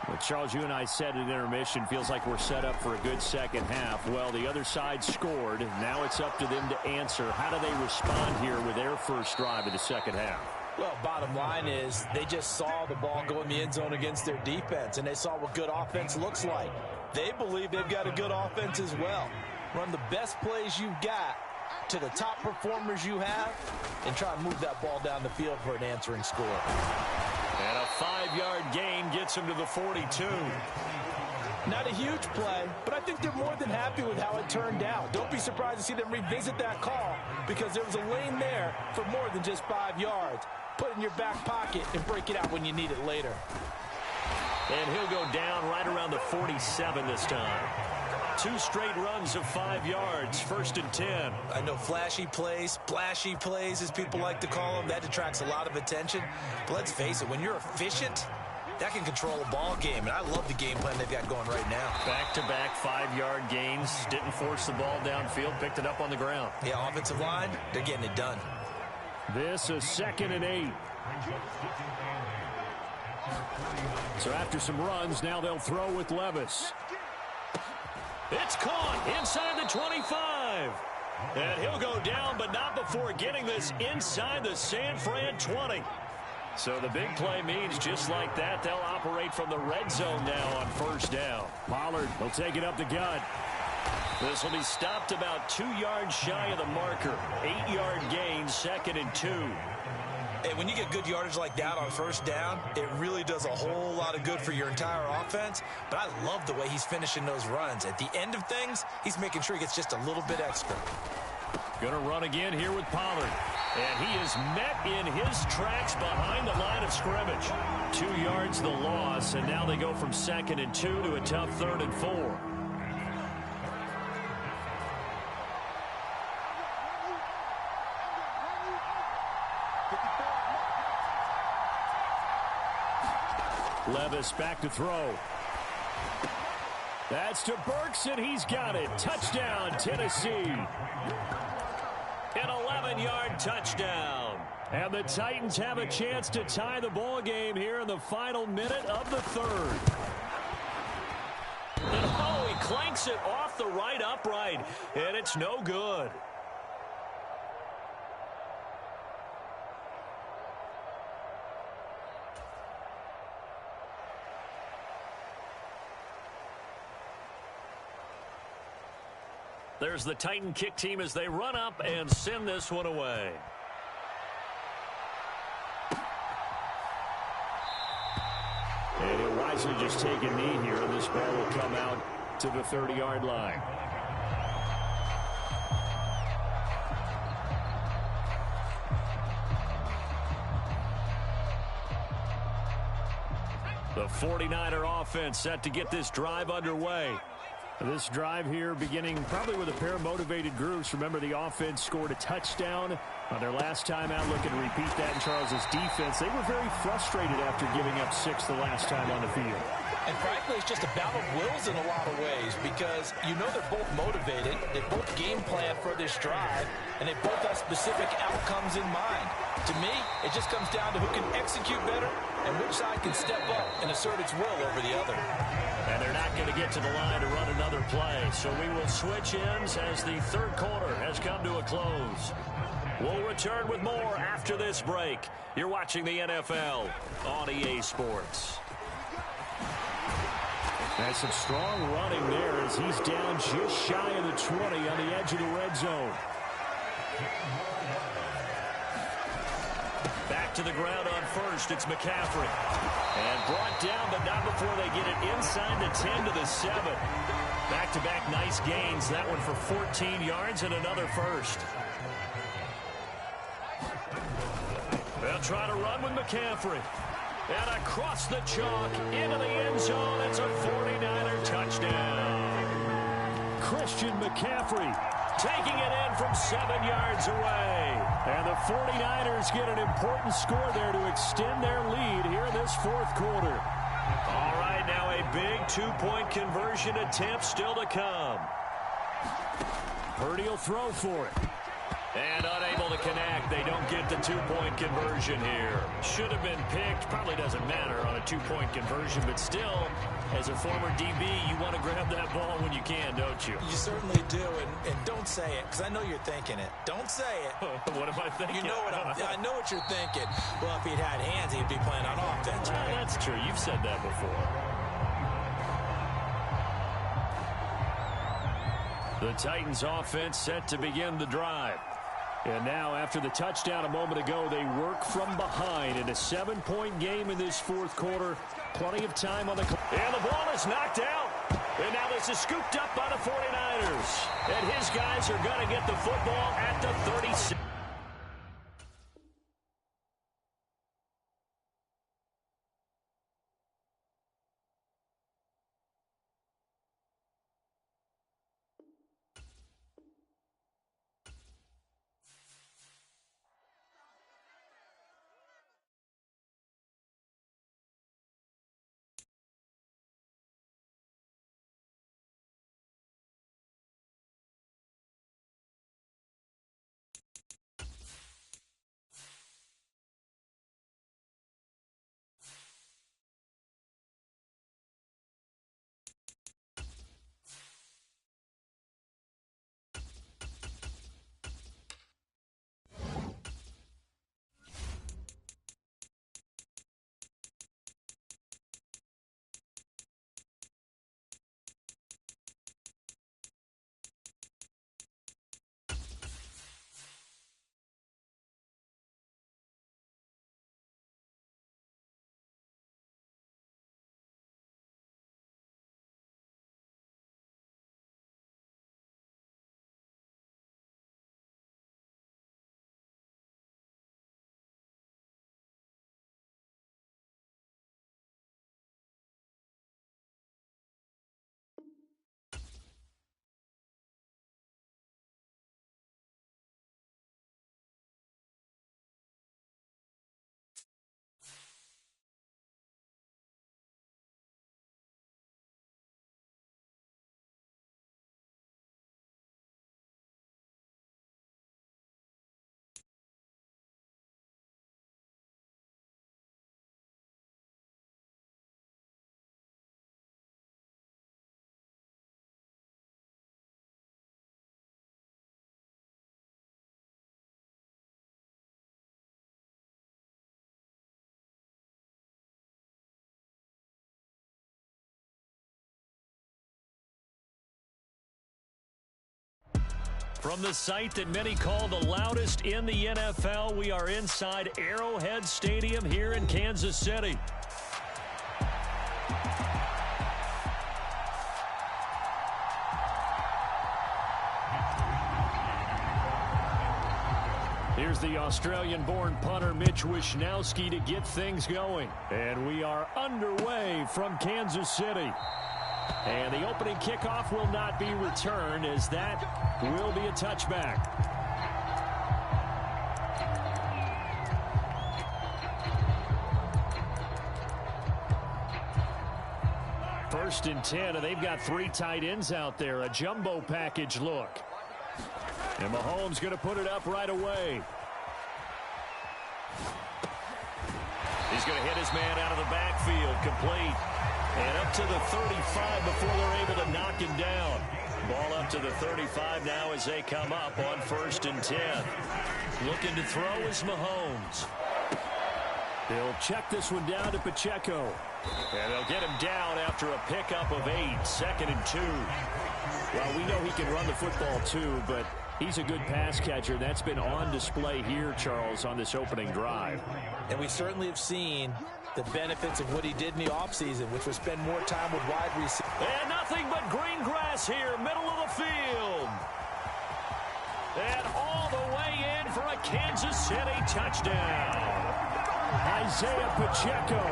Well, Charles, you and I said at intermission, feels like we're set up for a good second half. Well, the other side scored. Now it's up to them to answer. How do they respond here with their first drive of the second half? Well, bottom line is they just saw the ball go in the end zone against their defense, and they saw what good offense looks like. They believe they've got a good offense as well. Run the best plays you've got to the top performers you have and try to move that ball down the field for an answering score. And a 5-yard gain gets him to the 42. Not a huge play, but I think they're more than happy with how it turned out. Don't be surprised to see them revisit that call because there was a lane there for more than just 5 yards. Put it in your back pocket and break it out when you need it later. And he'll go down right around the 47 this time. 2 straight runs of 5 yards, 1st and 10. I know flashy plays, splashy plays, as people like to call them, that attracts a lot of attention. But let's face it, when you're efficient, that can control a ball game. And I love the game plan they've got going right now. Back-to-back 5-yard gains. Didn't force the ball downfield, picked it up on the ground. Yeah, offensive line, they're getting it done. This is 2nd and 8. So after some runs, now they'll throw with Levis. It's caught inside the 25. And he'll go down, but not before getting this inside the San Fran 20. So the big play means just like that, they'll operate from the red zone now on 1st down. Pollard will take it up the gut. This will be stopped about 2 yards shy of the marker. 8-yard gain, 2nd and 2. Hey, when you get good yardage like that on 1st down, it really does a whole lot of good for your entire offense. But I love the way he's finishing those runs. At the end of things, he's making sure he gets just a little bit extra. Going to run again here with Pollard. And he is met in his tracks behind the line of scrimmage. 2 yards the loss, and now they go from 2nd and 2 to a tough 3rd and 4. Levis back to throw. That's to Burks, and he's got it. Touchdown, Tennessee. An 11-yard touchdown. And the Titans have a chance to tie the ball game here in the final minute of the 3rd. And oh, he clanks it off the right upright, and it's no good. There's the Titan kick team as they run up and send this one away. And he'll wisely just take a knee here, and this ball will come out to the 30-yard line. The 49er offense set to get this drive underway. This drive here beginning probably with a pair of motivated groups. Remember, the offense scored a touchdown on their last time out. Looking to repeat that in Charles's defense. They were very frustrated after giving up 6 the last time on the field. And frankly, it's just a battle of wills in a lot of ways because you know they're both motivated. They both game plan for this drive, and they both have specific outcomes in mind. To me, it just comes down to who can execute better and which side can step up and assert its will over the other. And they're not going to get to the line to run another play. So we will switch ends as the 3rd quarter has come to a close. We'll return with more after this break. You're watching the NFL on EA Sports. That's some strong running there as he's down just shy of the 20 on the edge of the red zone. Back to the ground on 1st. It's McCaffrey. And brought down, but not before they get it inside the 10 to the 7. Back-to-back nice gains. That one for 14 yards and another 1st. They'll try to run with McCaffrey. And across the chalk into the end zone. It's a 49er touchdown. Christian McCaffrey taking it in from 7 yards away. And the 49ers get an important score there to extend their lead here in this 4th quarter. All right, now a big 2-point conversion attempt still to come. Purdy will throw for it. And unable to connect. They don't get the two-point conversion here. Should have been picked. Probably doesn't matter on a two-point conversion, but still, as a former DB, you want to grab that ball when you can, don't you? You certainly do, and don't say it, because I know you're thinking it. Don't say it. What am I thinking? You know what I know what you're thinking. Well, if he'd had hands, he'd be playing on offense. Well, that's true. You've said that before. The Titans offense set to begin the drive. And now, after the touchdown a moment ago, they work from behind in a 7-point game in this fourth quarter. Plenty of time on the clock. And the ball is knocked out. And now this is scooped up by the 49ers. And his guys are going to get the football at the 36. From the site that many call the loudest in the NFL, we are inside Arrowhead Stadium here in Kansas City. Here's the Australian-born punter Mitch Wishnowsky to get things going. And we are underway from Kansas City. And the opening kickoff will not be returned, as that will be a touchback. First and 10, and they've got 3 tight ends out there. A jumbo package look. And Mahomes going to put it up right away. He's going to hit his man out of the backfield, complete. And up to the 35 before they're able to knock him down. Ball up to the 35 now as they come up on 1st and 10. Looking to throw is Mahomes. They'll check this one down to Pacheco. And they'll get him down after a pickup of 8, 2nd and 2. Well, we know he can run the football too, but he's a good pass catcher. That's been on display here, Charles, on this opening drive. And we certainly have seen the benefits of what he did in the offseason, which was spend more time with wide receivers. And nothing but green grass here, middle of the field. And all the way in for a Kansas City touchdown. Isaiah Pacheco,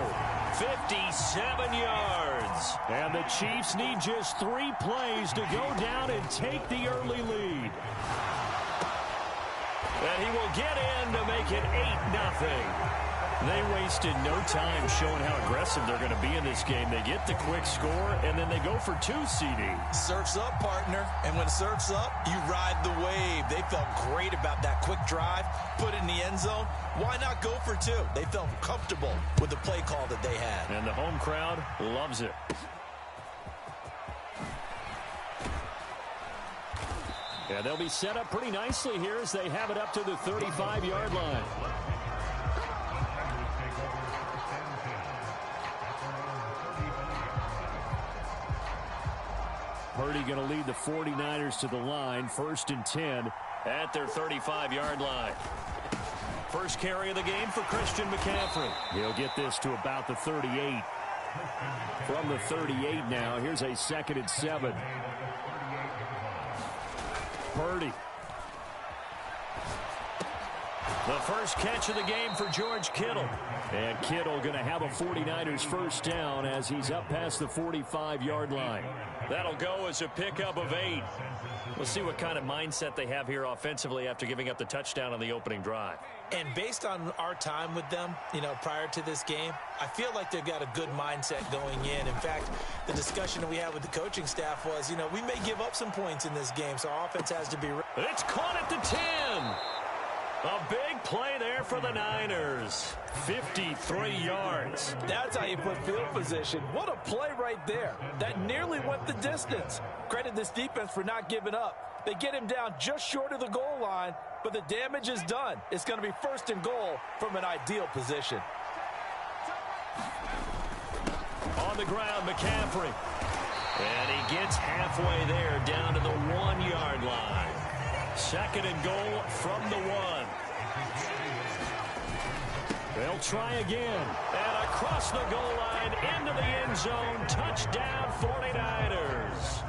57 yards. And the Chiefs need just 3 plays to go down and take the early lead. And he will get in to make it 8-0. They wasted no time showing how aggressive they're going to be in this game. They get the quick score, and then they go for 2, CD. Surf's up, partner. And when surf's up, you ride the wave. They felt great about that quick drive, put it in the end zone. Why not go for 2? They felt comfortable with the play call that they had. And the home crowd loves it. Yeah, they'll be set up pretty nicely here as they have it up to the 35-yard line. Purdy going to lead the 49ers to the line, 1st and 10 at their 35-yard line. First carry of the game for Christian McCaffrey. He'll get this to about the 38. From the 38 now, here's a 2nd and 7. Purdy. The first catch of the game for George Kittle. And Kittle going to have a 49ers first down as he's up past the 45-yard line. That'll go as a pickup of 8. We'll see what kind of mindset they have here offensively after giving up the touchdown on the opening drive. And based on our time with them, prior to this game, I feel like they've got a good mindset going in. In fact, the discussion that we had with the coaching staff was, we may give up some points in this game, so our offense has to be ready. It's caught at the 10. A big play there for the Niners. 53 yards. That's how you put field position. What a play right there. That nearly went the distance. Credit this defense for not giving up. They get him down just short of the goal line, but the damage is done. It's going to be 1st and goal from an ideal position. On the ground, McCaffrey. And he gets halfway there down to the 1-yard line. 2nd and goal from the 1. They'll try again. And across the goal line into the end zone. Touchdown 49ers.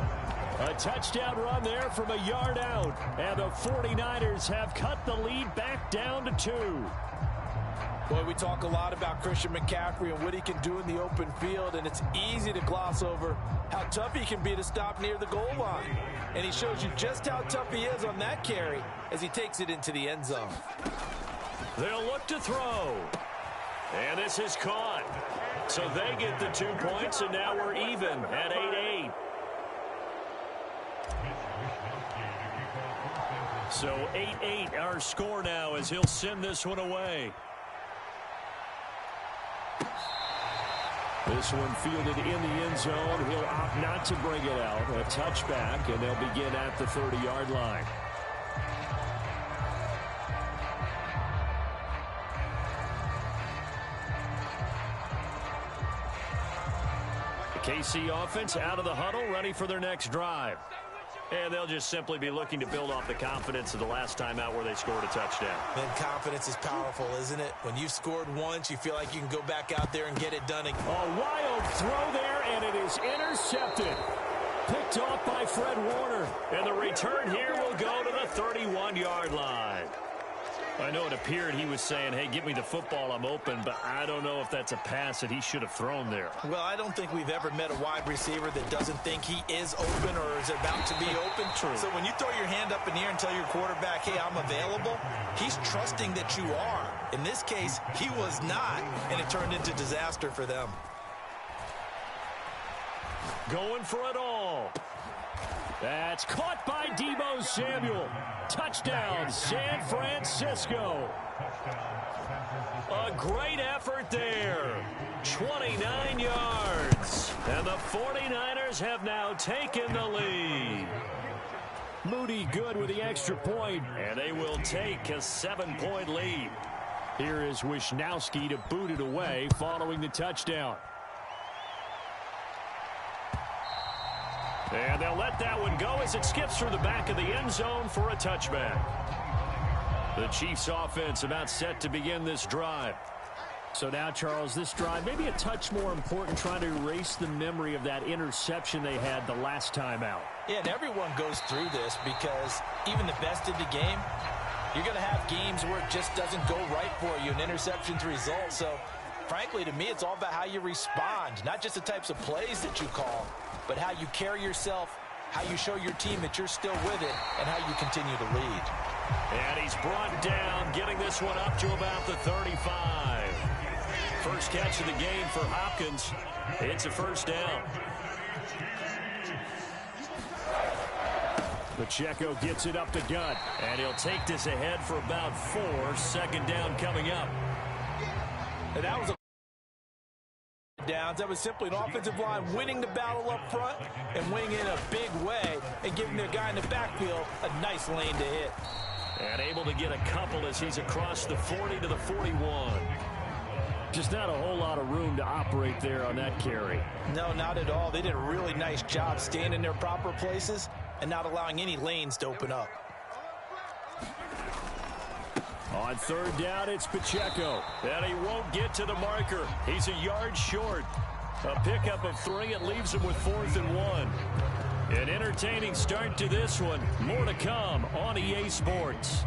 A touchdown run there from a yard out. And the 49ers have cut the lead back down to 2. Boy, we talk a lot about Christian McCaffrey and what he can do in the open field, and it's easy to gloss over how tough he can be to stop near the goal line. And he shows you just how tough he is on that carry as he takes it into the end zone. They'll look to throw. And this is caught. So they get the 2 points, and now we're even at 8-8. So 8-8 our score now as he'll send this one away. This one fielded in the end zone. He'll opt not to bring it out. A touchback, and they'll begin at the 30-yard line. The KC offense out of the huddle, ready for their next drive. And they'll just simply be looking to build off the confidence of the last time out where they scored a touchdown. And confidence is powerful, isn't it? When you've scored once, you feel like you can go back out there and get it done again. A wild throw there, and it is intercepted. Picked off by Fred Warner. And the return here will go to the 31-yard line. I know it appeared he was saying, hey, give me the football, I'm open, but I don't know if that's a pass that he should have thrown there. Well, I don't think we've ever met a wide receiver that doesn't think he is open or is about to be open. True. So when you throw your hand up in the air and tell your quarterback, hey, I'm available, he's trusting that you are. In this case, he was not, and it turned into disaster for them. Going for it all. That's caught by Deebo Samuel. Touchdown, San Francisco. A great effort there. 29 yards. And the 49ers have now taken the lead. Moody good with the extra point, and they will take a 7-point lead. Here is Wisnowski to boot it away following the touchdown. And they'll let that one go as it skips through the back of the end zone for a touchback. The Chiefs offense about set to begin this drive. So now, Charles, this drive maybe a touch more important, trying to erase the memory of that interception they had the last time out. Yeah, and everyone goes through this because even the best of the game, you're going to have games where it just doesn't go right for you, an interception's result. So, frankly, to me, it's all about how you respond, not just the types of plays that you call, but how you carry yourself, how you show your team that you're still with it, and how you continue to lead. And he's brought down, getting this one up to about the 35. First catch of the game for Hopkins. It's a first down. Pacheco gets it up the gut. And he'll take this ahead for about 4. Second down coming up. And that was a downs. That was simply an offensive line winning the battle up front and winning in a big way and giving their guy in the backfield a nice lane to hit. And able to get a couple as he's across the 40 to the 41. Just not a whole lot of room to operate there on that carry. No, not at all. They did a really nice job staying in their proper places and not allowing any lanes to open up. On third down, it's Pacheco. And he won't get to the marker. He's a yard short. A pickup of 3. It leaves him with 4th and 1. An entertaining start to this one. More to come on EA Sports.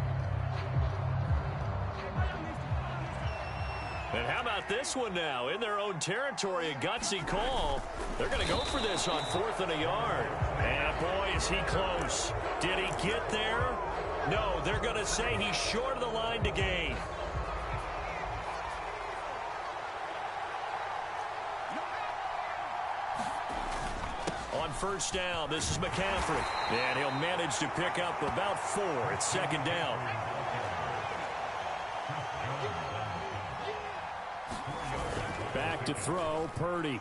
And how about this one now? In their own territory, a gutsy call. They're going to go for this on 4th and a yard. And boy, is he close. Did he get there? No, they're going to say he's short of the line to gain. On first down, this is McCaffrey. And he'll manage to pick up about 4. It's second down. Back to throw, Purdy.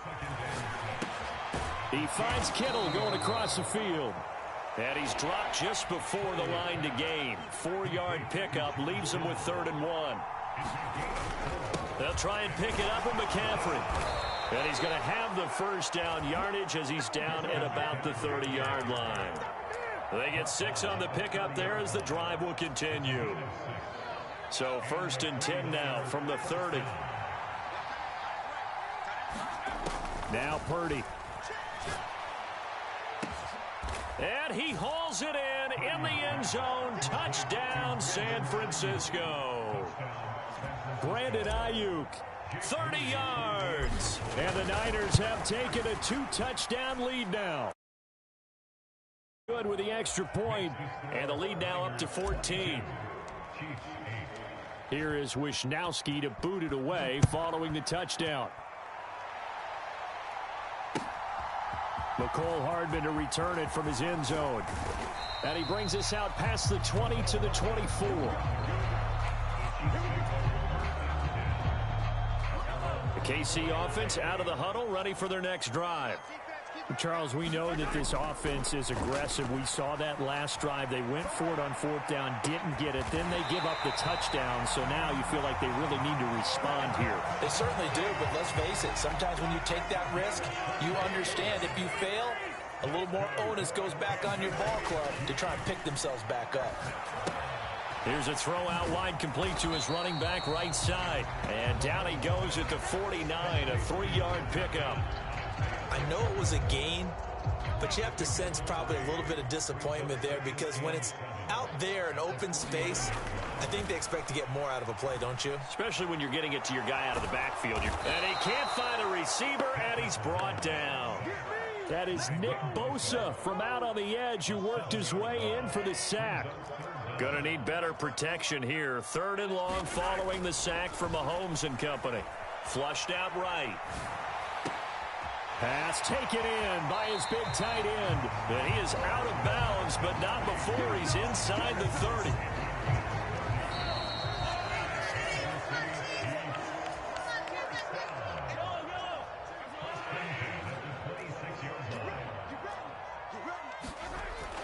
He finds Kittle going across the field. And he's dropped just before the line to gain. 4-yard pickup leaves him with 3rd and 1. They'll try and pick it up with McCaffrey. And he's going to have the first down yardage as he's down at about the 30-yard line. They get 6 on the pickup there as the drive will continue. So 1st and 10 now from the 30. Now Purdy. And he hauls it in the end zone. Touchdown, San Francisco. Brandon Ayuk. 30 yards. And the Niners have taken a 2-touchdown lead now. Good with the extra point. And the lead now up to 14. Here is Wisnowski to boot it away following the touchdown. McCole Hardman to return it from his end zone. And he brings us out past the 20 to the 24. The KC offense out of the huddle, ready for their next drive. Charles, we know that this offense is aggressive. We saw that last drive. They went for it on 4th down, didn't get it. Then they give up the touchdown. So now you feel like they really need to respond here. They certainly do, but let's face it. Sometimes when you take that risk, you understand if you fail, a little more onus goes back on your ball club to try and pick themselves back up. Here's a throw out wide, complete to his running back right side. And down he goes at the 49, a 3-yard pickup. I know it was a gain, but you have to sense probably a little bit of disappointment there because when it's out there in open space, I think they expect to get more out of a play, don't you? Especially when you're getting it to your guy out of the backfield. And he can't find a receiver, and he's brought down. That is Nick Bosa from out on the edge who worked his way in for the sack. Gonna need better protection here. 3rd and long following the sack from Mahomes and company. Flushed out right. Pass taken in by his big tight end. And he is out of bounds, but not before he's inside the 30.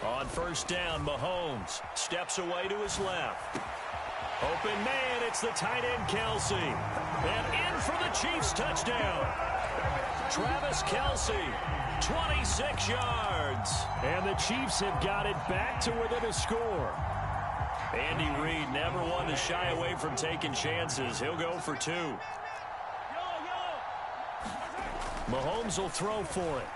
On first down, Mahomes steps away to his left. Open man, it's the tight end, Kelsey. And in for the Chiefs touchdown. Travis Kelsey, 26 yards. And the Chiefs have got it back to within a score. Andy Reid never one to shy away from taking chances. He'll go for 2. Mahomes will throw for it.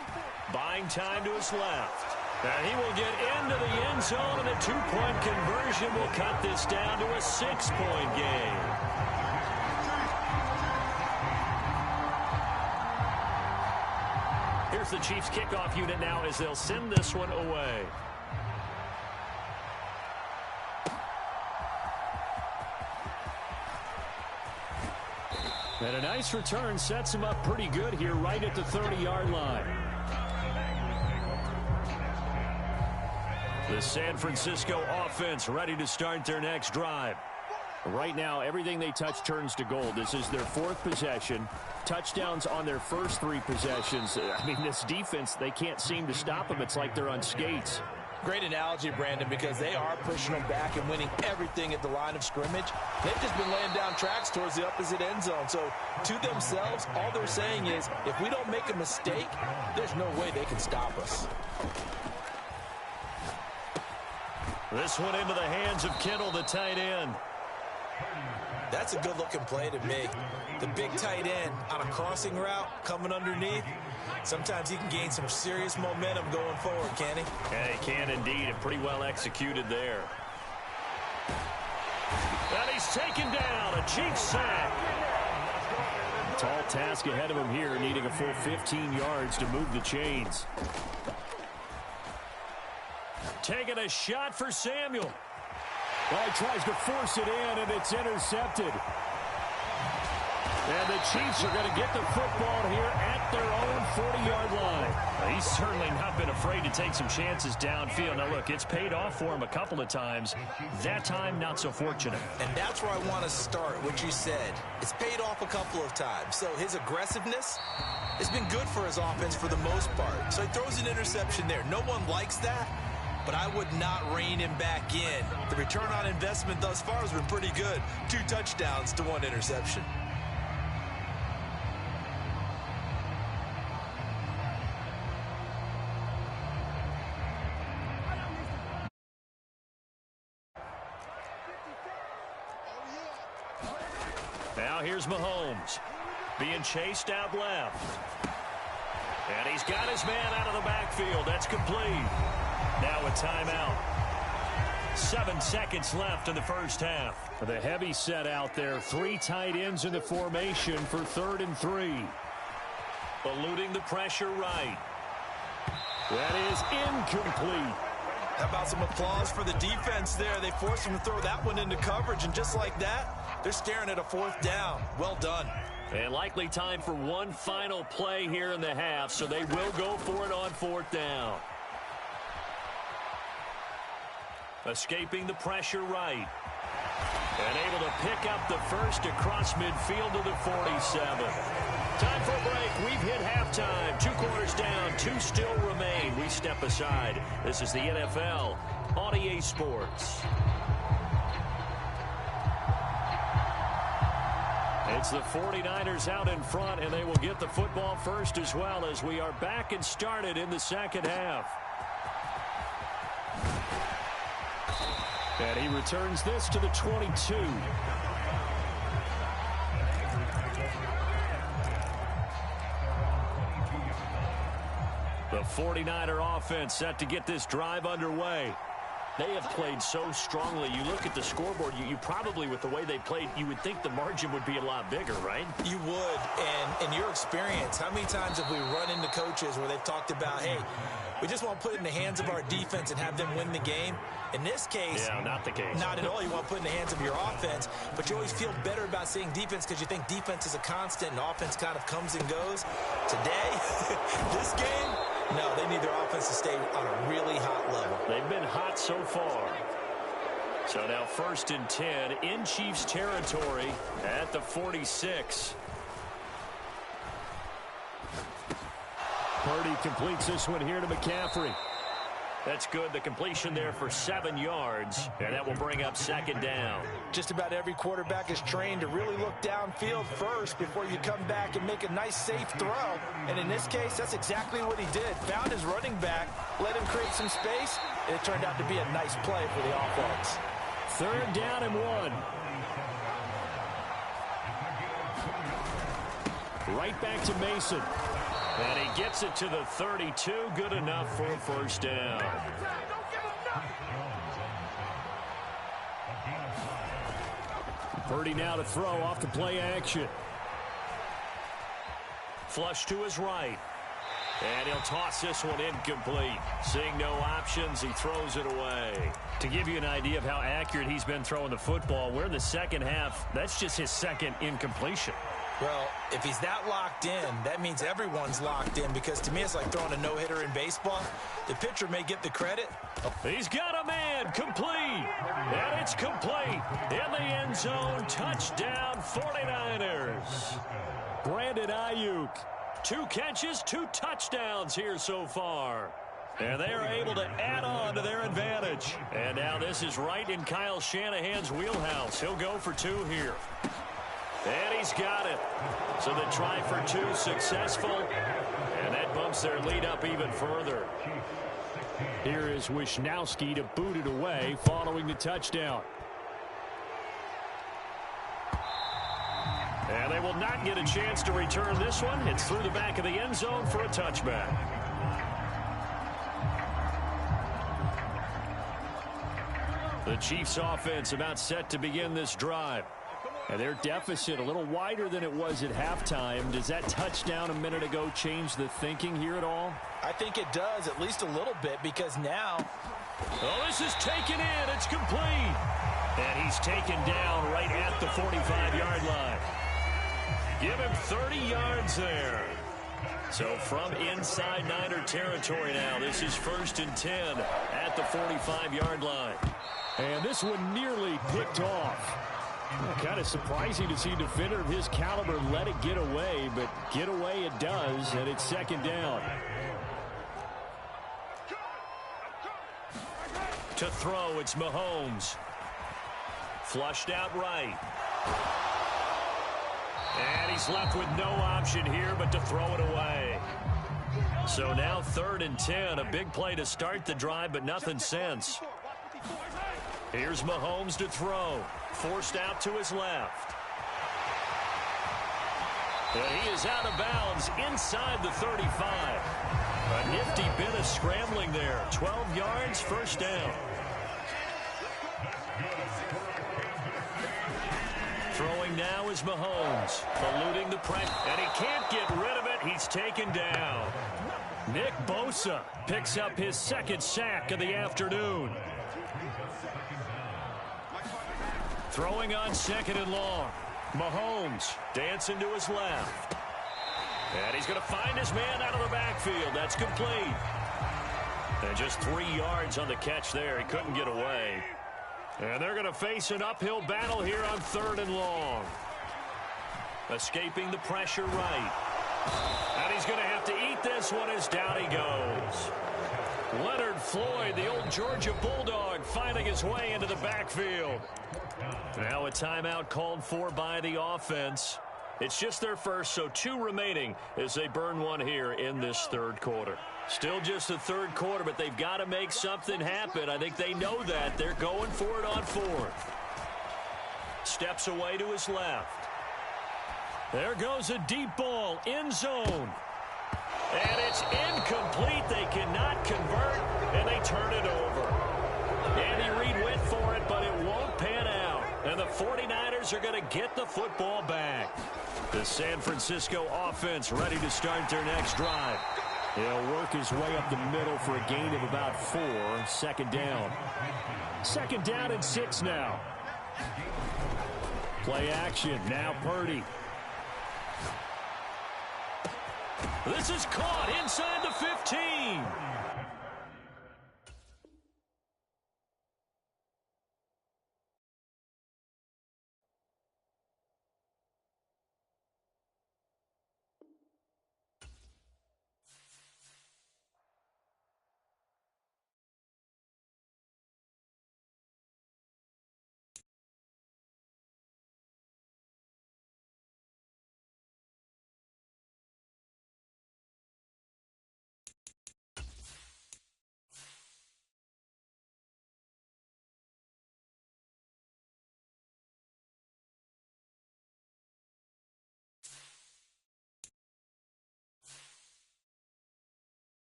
Buying time to his left. And he will get into the end zone, and a 2-point conversion will cut this down to a 6-point game. Here's the Chiefs kickoff unit now as they'll send this one away. And a nice return sets him up pretty good here right at the 30-yard line. The San Francisco offense ready to start their next drive. Right now, everything they touch turns to gold. This is their 4th possession. Touchdowns on their first 3 possessions. I mean, this defense, they can't seem to stop them. It's like they're on skates. Great analogy, Brandon, because they are pushing them back and winning everything at the line of scrimmage. They've just been laying down tracks towards the opposite end zone. So to themselves, all they're saying is, if we don't make a mistake, there's no way they can stop us. This one into the hands of Kittle, the tight end. That's a good-looking play to me. The big tight end on a crossing route coming underneath. Sometimes he can gain some serious momentum going forward, can he? Yeah, he can indeed, and pretty well executed there. And he's taken down, a cheap sack. Tall task ahead of him here, needing a full 15 yards to move the chains. Taking a shot for Samuel. Well, he tries to force it in, and it's intercepted. And the Chiefs are going to get the football here at their own 40-yard line. He's certainly not been afraid to take some chances downfield. Now, look, it's paid off for him a couple of times. That time, not so fortunate. And that's where I want to start, what you said. It's paid off a couple of times. So his aggressiveness has been good for his offense for the most part. So he throws an interception there. No one likes that, but I would not rein him back in. The return on investment thus far has been pretty good. 2 touchdowns to 1 interception. Now here's Mahomes being chased out left. And he's got his man out of the backfield. That's complete. Now a timeout. 7 seconds left in the first half. The heavy set out there. 3 tight ends in the formation for 3rd and 3. Eluding the pressure right. That is incomplete. How about some applause for the defense there? They forced him to throw that one into coverage, and just like that, they're staring at a 4th down. Well done. And likely time for one final play here in the half, so they will go for it on 4th down. Escaping the pressure right. And able to pick up the first across midfield to the 47. Time for a break. We've hit halftime. 2 quarters down. 2 still remain. We step aside. This is the NFL on EA Sports. It's the 49ers out in front, and they will get the football first as well as we are back and started in the second half. And he returns this to the 22. The 49er offense set to get this drive underway. They have played so strongly. You look at the scoreboard, you probably, with the way they played, you would think the margin would be a lot bigger, right? You would. And in your experience, how many times have we run into coaches where they've talked about, hey, we just want to put it in the hands of our defense and have them win the game? In this case, yeah, not the case. Not at all. You want to put it in the hands of your offense, but you always feel better about saying defense because you think defense is a constant and offense kind of comes and goes. Today, this game, no, they need their offense to stay on a really hot level. They've been hot so far. So now 1st and 10 in Chiefs territory at the 46. Purdy completes this one here to McCaffrey. That's good. The completion there for 7 yards, and that will bring up 2nd down. Just about every quarterback is trained to really look downfield first before you come back and make a nice, safe throw. And in this case, that's exactly what he did. Found his running back, let him create some space, and it turned out to be a nice play for the offense. 3rd down and 1. Right back to Mason. And he gets it to the 32. Good enough for a 1st down. Purdy now to throw off the play action. Flush to his right. And he'll toss this one incomplete. Seeing no options, he throws it away. To give you an idea of how accurate he's been throwing the football, we're in the second half. That's just his 2nd incompletion. Well, if he's that locked in, that means everyone's locked in, because to me it's like throwing a no-hitter in baseball. The pitcher may get the credit. He's got a man, complete, and it's complete in the end zone. Touchdown, 49ers. Brandon Ayuk, 2 catches, 2 touchdowns here so far. And they are able to add on to their advantage. And now this is right in Kyle Shanahan's wheelhouse. He'll go for 2 here. And he's got it. So the try for 2 successful. And that bumps their lead up even further. Here is Wisnowski to boot it away following the touchdown. And they will not get a chance to return this one. It's through the back of the end zone for a touchback. The Chiefs offense about set to begin this drive. And their deficit a little wider than it was at halftime. Does that touchdown a minute ago change the thinking here at all? I think it does, at least a little bit, because now... Oh, this is taken in. It's complete. And he's taken down right at the 45-yard line. Give him 30 yards there. So from inside Niner territory now, this is 1st and 10 at the 45-yard line. And this one nearly picked off. Kind of surprising to see a defender of his caliber let it get away, but get away it does, and it's 2nd down. To throw, it's Mahomes. Flushed out right. And he's left with no option here but to throw it away. So now 3rd and 10, a big play to start the drive, but nothing since. Here's Mahomes to throw. Forced out to his left. And he is out of bounds inside the 35. A nifty bit of scrambling there. 12 yards, 1st down. Throwing now is Mahomes. Eluding the pressure. And he can't get rid of it. He's taken down. Nick Bosa picks up his 2nd sack of the afternoon. Throwing on 2nd and long. Mahomes dancing to his left. And he's going to find his man out of the backfield. That's complete. And just 3 yards on the catch there. He couldn't get away. And they're going to face an uphill battle here on 3rd and long. Escaping the pressure right. And he's going to have to eat this one as down he goes. Leonard Floyd, the old Georgia Bulldog, finding his way into the backfield. Now a timeout called for by the offense. It's just their first, so 2 remaining as they burn one here in this 3rd quarter. Still just the 3rd quarter, but they've got to make something happen. I think they know that. They're going for it on 4th. Steps away to his left. There goes a deep ball, end zone. And it's incomplete. They cannot convert, and they turn it over. Andy Reid went for it, but it won't pan out. And the 49ers are going to get the football back. The San Francisco offense ready to start their next drive. He'll work his way up the middle for a gain of about 4. 2nd down. 2nd down and 6 now. Play action. Now Purdy. This is caught inside the 15.